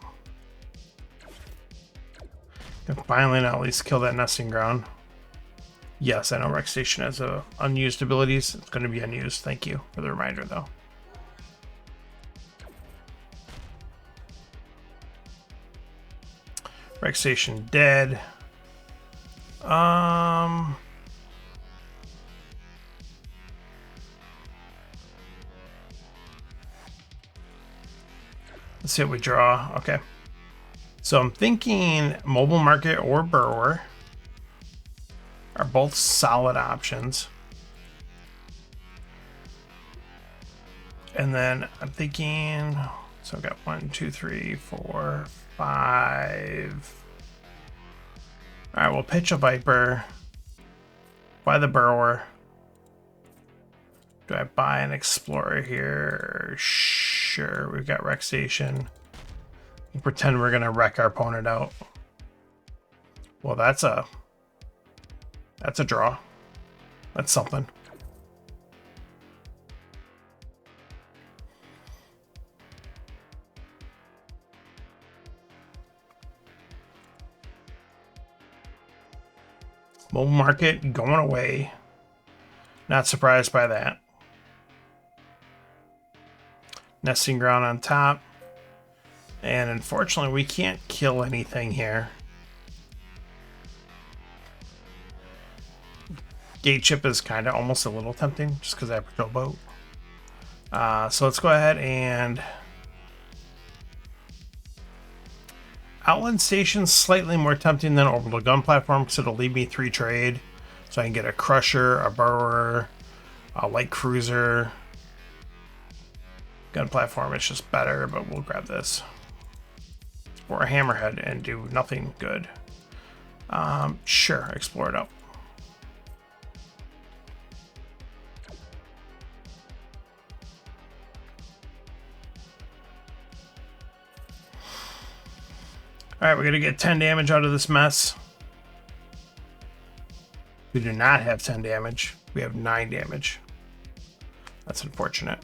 Can finally now at least kill that nesting ground. Yes, I know Rec Station has unused abilities. It's going to be unused. Thank you for the reminder, though. Rec Station dead. Let's see what we draw. Okay. So I'm thinking Mobile Market or Burrower are both solid options. And then I'm thinking, so I've got 1, 2, 3, 4, 5. All right, we'll pitch a Viper. Buy the Burrower. Do I buy an Explorer here? Sure, we've got Rec Station. We'll pretend we're gonna wreck our opponent out. Well, that's a draw. That's something. Mobile Market going away. Not surprised by that. Nesting ground on top. And unfortunately, we can't kill anything here. Gate chip is kind of almost a little tempting just because I have Patrol Boat. So let's go ahead and Outland Station's slightly more tempting than Orbital Gun Platform because it'll leave me 3 trade. So I can get a Crusher, a Burrower, a Light Cruiser. Gun Platform is just better, but we'll grab this. Or a Hammerhead and do nothing good. Sure, explore it up. Alright, we're going to get 10 damage out of this mess. We do not have 10 damage. We have 9 damage. That's unfortunate.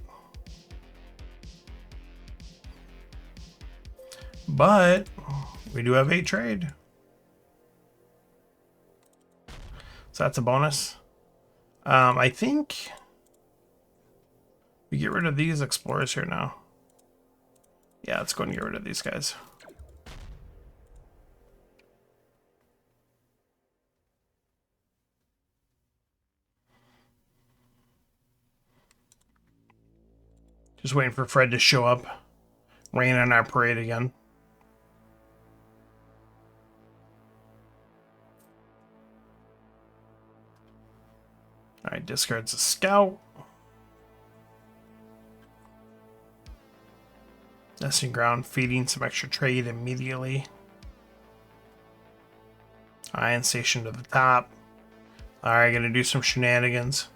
But we do have 8 trade. So that's a bonus. I think we get rid of these explorers here now. Yeah, let's go and get rid of these guys. Just waiting for Fred to show up. Rain on our parade again. Alright, discards a scout. Nesting ground, feeding some extra trade immediately. Iron Station to the top. Alright, gonna do some shenanigans.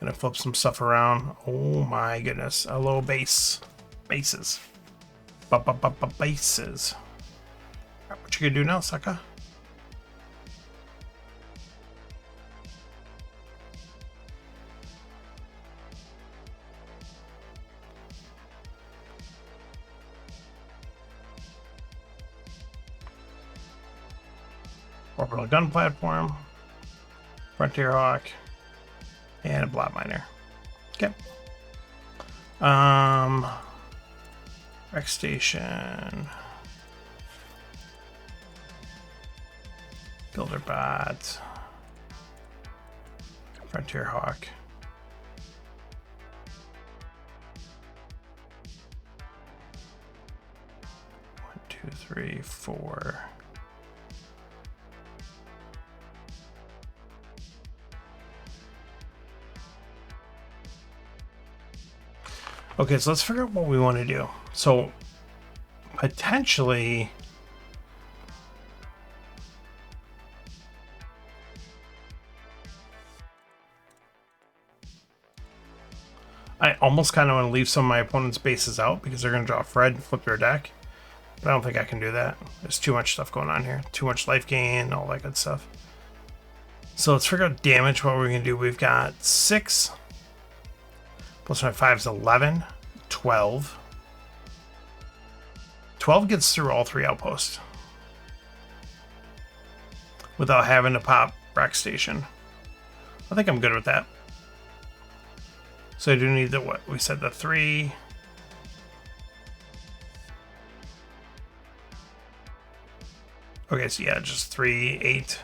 Gonna flip some stuff around. Oh my goodness. A low base. Bases. Bases. What you gonna do now, sucker? Orbital gun platform, Frontier Hawk, and a blob miner. Okay. Rec station, builder bot, Frontier Hawk. One, two, three, four. Okay, so let's figure out what we want to do. So, potentially, I almost kind of want to leave some of my opponent's bases out because they're going to draw Fred and flip their deck. But I don't think I can do that. There's too much stuff going on here. Too much life gain, all that good stuff. So let's figure out damage, what we're going to do. We've got 6. Plus my 5 is 11, 12. 12 gets through all 3 outposts without having to pop Rec Station. I think I'm good with that. So I do need the, what? We said the 3. Okay, so yeah, just 3, 8,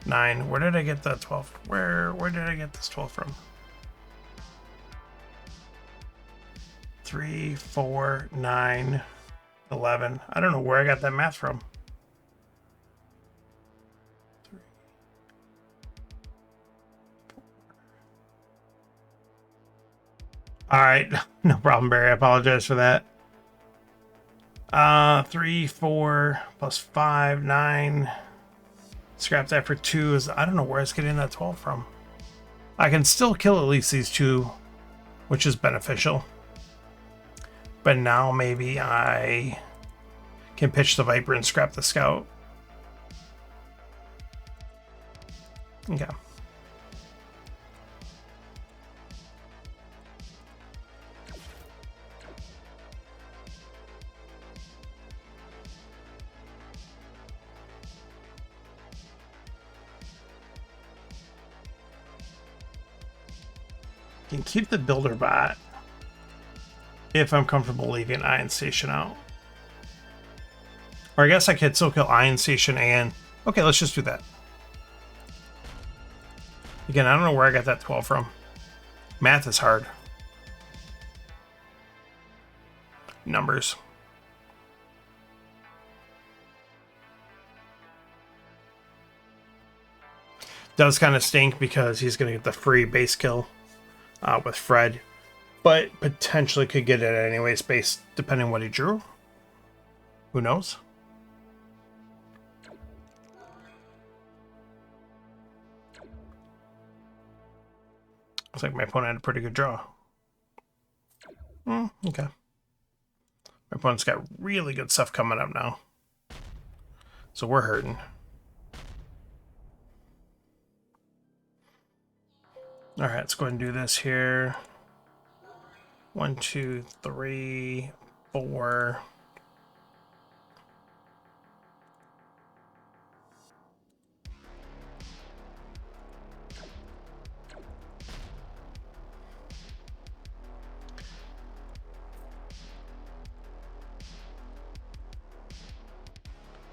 9. Where did I get the 12? Where did I get this 12 from? 3, 4, 9, 11. I don't know where I got that math from. 3, 4. All right, no problem, Barry. I apologize for that. 3, 4 plus 5, 9. Scrap that for 2 is, I don't know where I was getting that 12 from. I can still kill at least these 2, which is beneficial. But now maybe I can pitch the Viper and scrap the Scout. Okay. Can keep the builder bot if I'm comfortable leaving Ion Station out. Or I guess I could still kill Ion Station and... Okay, let's just do that. Again, I don't know where I got that 12 from. Math is hard. Numbers. Does kind of stink because he's going to get the free base kill with Fred. But potentially could get it anyways, based depending on what he drew. Who knows? Looks like my opponent had a pretty good draw. Okay. My opponent's got really good stuff coming up now. So we're hurting. Alright, let's go ahead and do this here. 1, 2, 3, 4.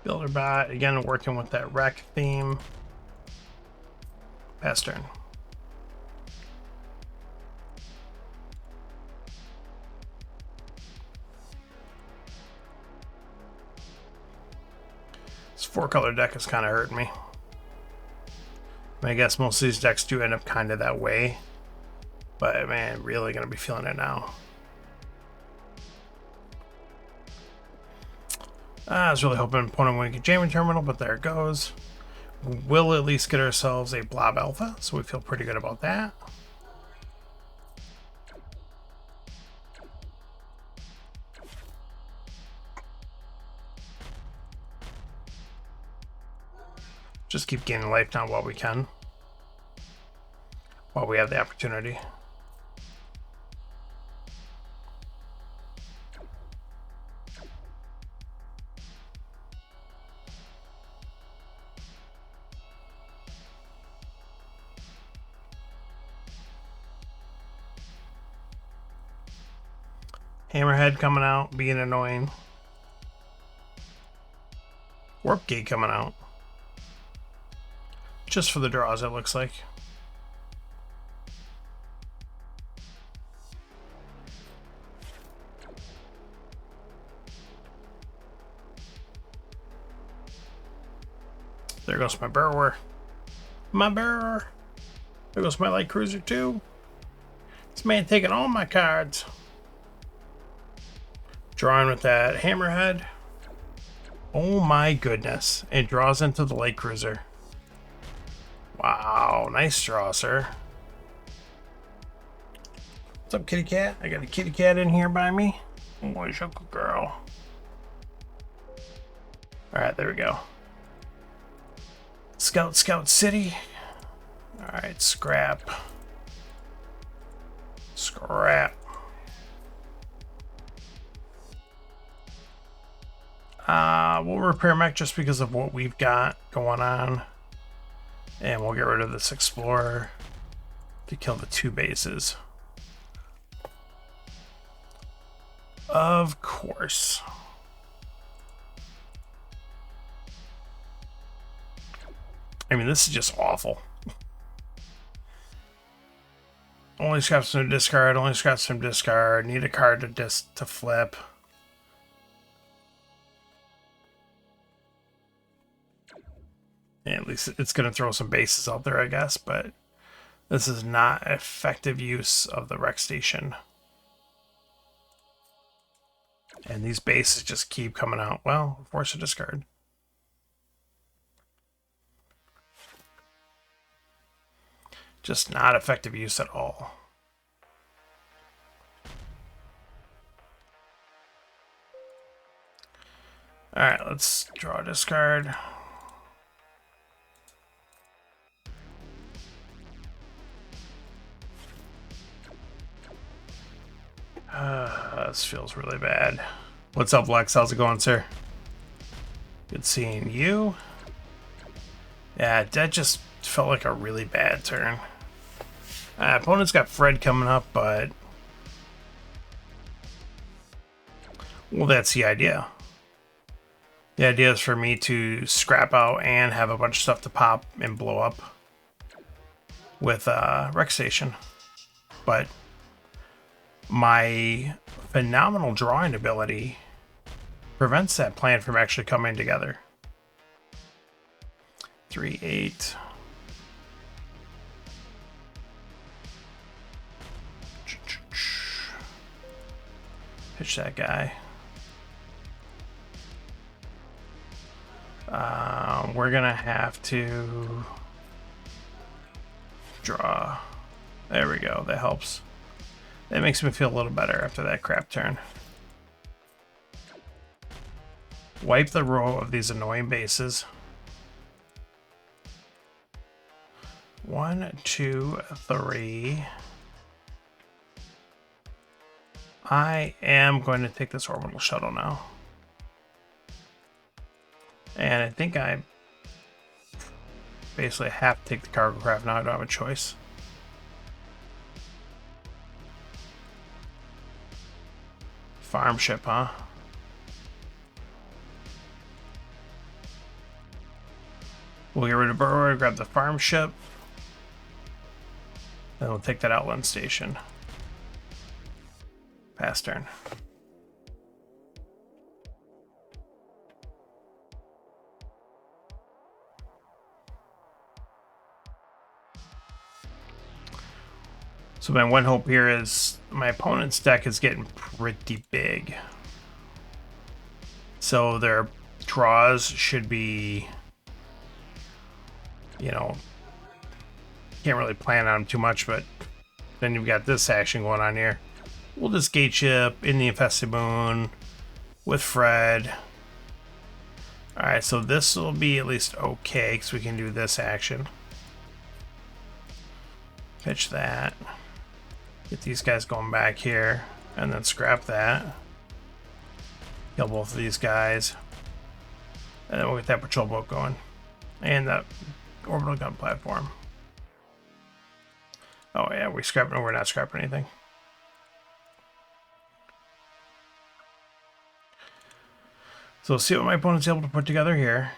Builder bot, again, working with that rec theme. Pass turn. This 4-color deck is kind of hurting me. I guess most of these decks do end up kind of that way. But man, really going to be feeling it now. I was really hoping opponent would get jamming terminal, but there it goes. We'll at least get ourselves a blob alpha, so we feel pretty good about that. Just keep gaining life now while we can. While we have the opportunity. Hammerhead coming out, being annoying. Warp Gate coming out. Just for the draws, it looks like. There goes my burrower. My burrower. There goes my light cruiser too. This man taking all my cards. Drawing with that hammerhead. Oh my goodness. It draws into the light cruiser. Wow, nice draw, sir. What's up, kitty cat? I got a kitty cat in here by me. Oh, where's your good girl? Alright, there we go. Scout City. Alright, scrap. Scrap. We'll repair mech just because of what we've got going on. And we'll get rid of this explorer to kill the 2 bases. Of course. I mean, this is just awful. Only scrap some discard, only scrap some discard. Need a card to flip. At least it's going to throw some bases out there, I guess, but this is not effective use of the rec station. And these bases just keep coming out. Well, force a discard. Just not effective use at all. Alright, let's draw a discard. This feels really bad. What's up, Lex? How's it going, sir? Good seeing you. Yeah, that just felt like a really bad turn. Opponent's got Fred coming up, but... well, that's the idea. The idea is for me to scrap out and have a bunch of stuff to pop and blow up with Rec Station. But my phenomenal drawing ability prevents that plan from actually coming together. 3-8. Pitch that guy. We're gonna have to draw. There we go. That helps. That makes me feel a little better after that crap turn. Wipe the row of these annoying bases. 1, 2, 3. I am going to take this orbital shuttle now. And I think I basically have to take the cargo craft now. I don't have a choice. Farm ship, huh? We'll get rid of Burrower, grab the farm ship. Then we'll take that outland station. Pass turn. So my one hope here is my opponent's deck is getting pretty big. So their draws should be, you know, can't really plan on them too much, but then you've got this action going on here. We'll just gate ship in the Infested Moon with Fred. All right, so this will be at least okay because we can do this action. Pitch that. Get these guys going back here, and then scrap that. Kill both of these guys. And then we'll get that patrol boat going. And that orbital gun platform. Oh yeah, we're scrapping. We're not scrapping anything. So we'll see what my opponent's able to put together here.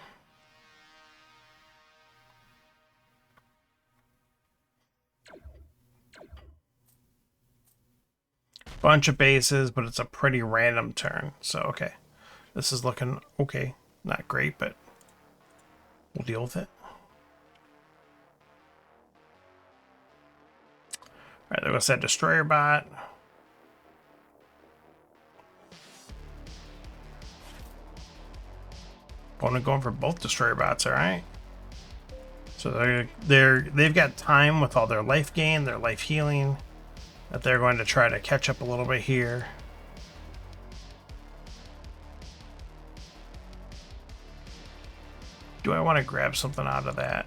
Bunch of bases, but it's a pretty random turn. So, okay. This is looking okay. Not great, but we'll deal with it. Alright, there goes that destroyer bot. Opponent going for both destroyer bots, alright. So they've got time with all their life gain, their life healing, that they're going to try to catch up a little bit here. Do I want to grab something out of that?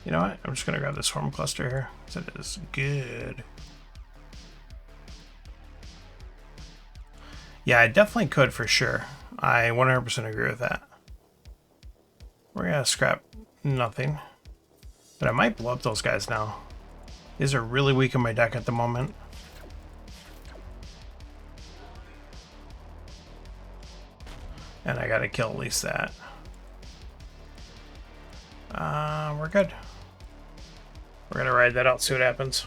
You know what? I'm just going to grab this swarm cluster here, because it is good. Yeah, I definitely could for sure. I 100% agree with that. We're going to scrap nothing. But I might blow up those guys now. These are really weak in my deck at the moment. And I got to kill at least that. We're good. We're going to ride that out, see what happens.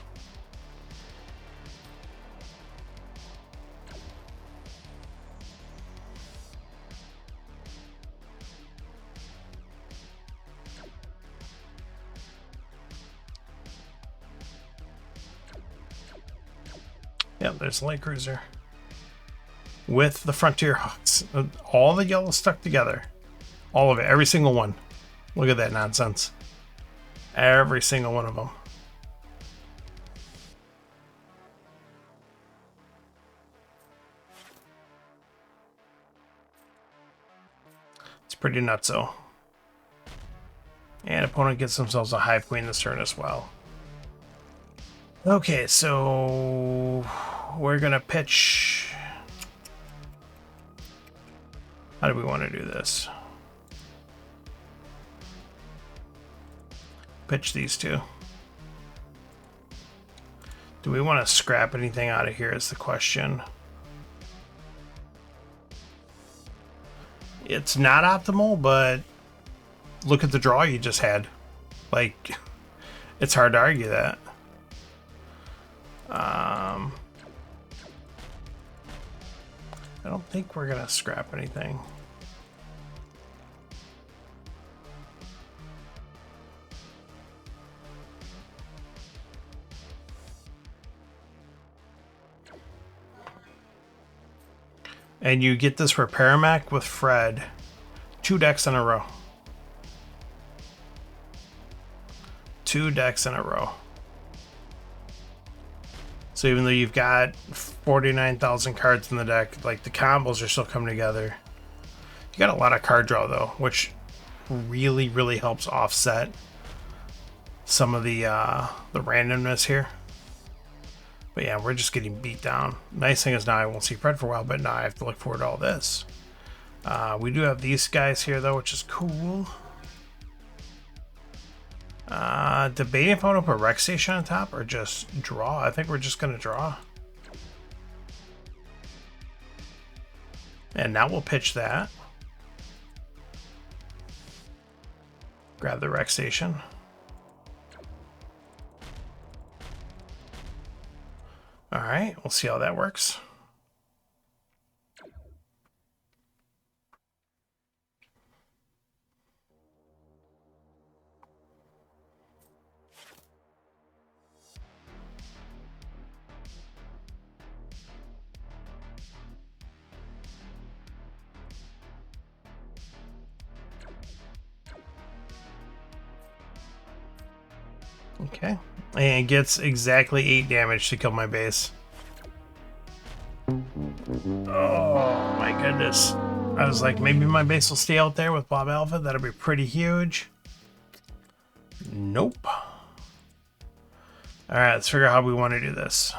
Yep, there's the light cruiser. With the Frontier Hawks. All the yellow stuck together. All of it, every single one. Look at that nonsense. Every single one of them. It's pretty nutso. And opponent gets themselves a Hive Queen this turn as well. Okay, so we're gonna pitch. How do we want to do this? Pitch these two. Do we want to scrap anything out of here is the question. It's not optimal, but look at the draw you just had. Like, it's hard to argue that. I don't think we're gonna scrap anything. And you get this repair mech with Fred 2 decks in a row. 2 decks in a row. So even though you've got 49,000 cards in the deck, like the combos are still coming together. You got a lot of card draw though, which really, really helps offset some of the randomness here. But yeah, we're just getting beat down. Nice thing is now I won't see Fred for a while, but now I have to look forward to all this. We do have these guys here though, which is cool. Debating if I want to put Rex Station on top or just draw. I think we're just going to draw. And now we'll pitch that. Grab the Rex Station. All right, we'll see how that works. Okay. And gets exactly 8 damage to kill my base. Oh my goodness. I was like, maybe my base will stay out there with Bob Alpha. That'll be pretty huge. Nope. Alright, let's figure out how we want to do this.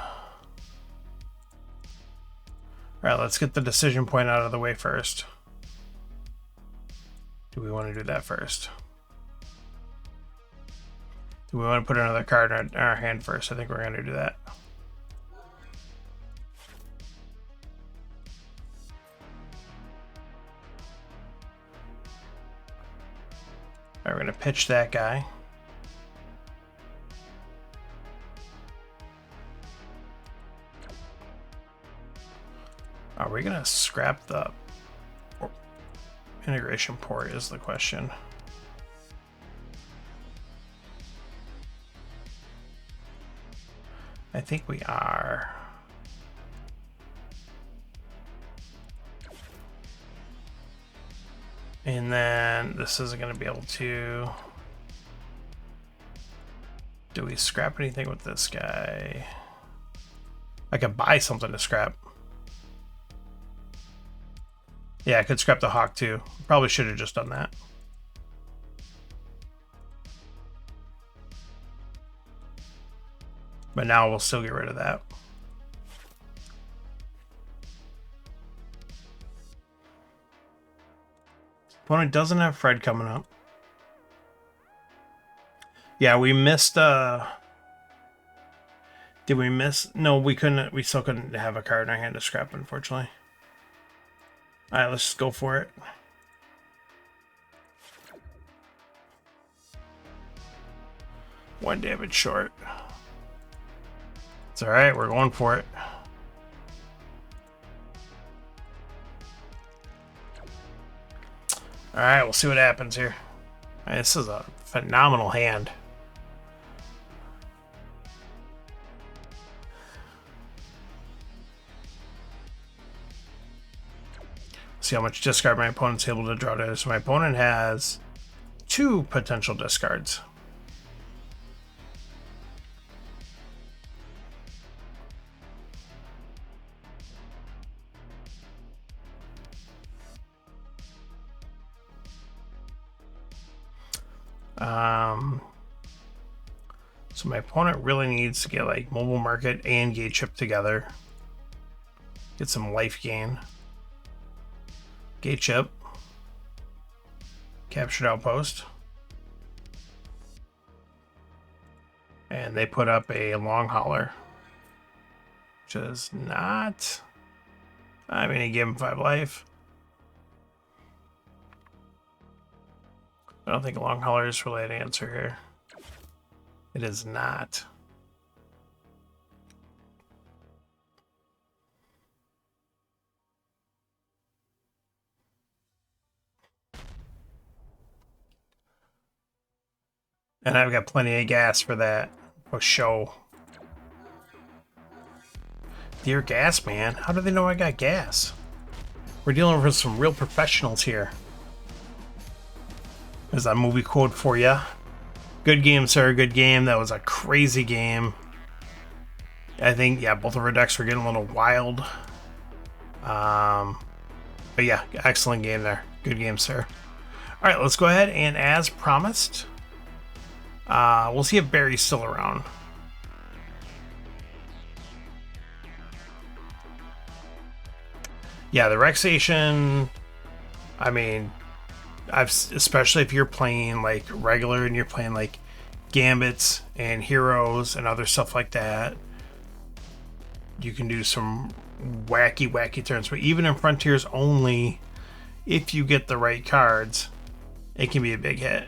Alright, let's get the decision point out of the way first. Do we want to do that first? Do we want to put another card in our hand first? I think we're going to do that. Alright, we're going to pitch that guy. Are we going to scrap the integration port is the question. I think we are. And then this isn't going to be able to... Do we scrap anything with this guy? I could buy something to scrap. Yeah, I could scrap the Hawk too. Probably should have just done that. But now we'll still get rid of that. Opponent doesn't have Fred coming up. Yeah, we missed did we miss? No, we couldn't. We still couldn't have a card in our hand to scrap, unfortunately. Alright, let's just go for it. One damage short. It's alright, we're going for it. Alright, we'll see what happens here. Right, this is a phenomenal hand. See how much discard my opponent's able to draw to. So my opponent has 2 potential discards. So my opponent really needs to get like Mobile Market and Gate Chip together. Get some life gain. Gate Chip. Captured Outpost. And they put up a Long Hauler. Which is not... I mean, he gave him 5 life. I don't think a Long Hauler is really an answer here. It is not. And I've got plenty of gas for that. For show. Dear Gas Man, how do they know I got gas? We're dealing with some real professionals here. There's that movie quote for you. Good game, sir. Good game. That was a crazy game. I think, yeah, both of our decks were getting a little wild. But yeah, excellent game there. Good game, sir. All right, let's go ahead and, as promised, we'll see if Barry's still around. Yeah, the Rexation, I mean... especially if you're playing like regular and you're playing like Gambits and Heroes and other stuff like that, you can do some wacky turns. But even in Frontiers only, if you get the right cards, it can be a big hit.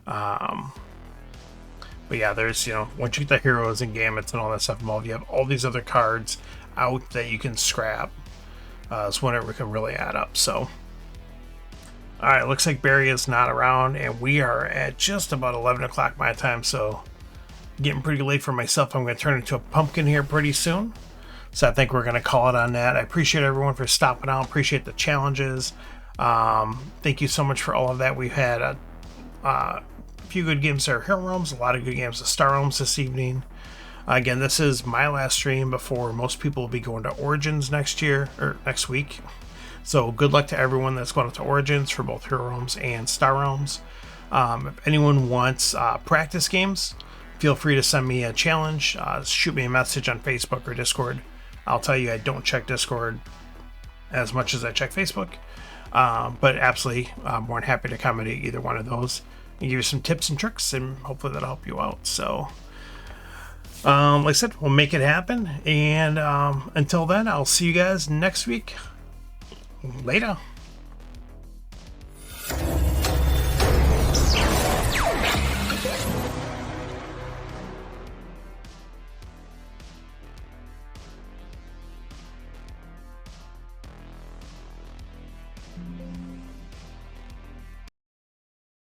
But yeah, there's, you know, once you get the Heroes and Gambits and all that stuff involved, you have all these other cards out that you can scrap. So whenever it can really add up. So alright, looks like Barry is not around, and we are at just about 11 o'clock my time, so getting pretty late for myself. I'm going to turn into a pumpkin here pretty soon. So I think we're going to call it on that. I appreciate everyone for stopping out. Appreciate the challenges. Thank you so much for all of that. We've had few good games there. Hero Realms, a lot of good games of Star Realms this evening. Again, this is my last stream before most people will be going to Origins next week. So good luck to everyone that's going to Origins for both Hero Realms and Star Realms. If anyone wants practice games, feel free to send me a challenge. Shoot me a message on Facebook or Discord. I'll tell you I don't check Discord as much as I check Facebook. But absolutely, I'm more than happy to accommodate either one of those and give you some tips and tricks, and hopefully that'll help you out. So, like I said, we'll make it happen. And until then, I'll see you guys next week. Later.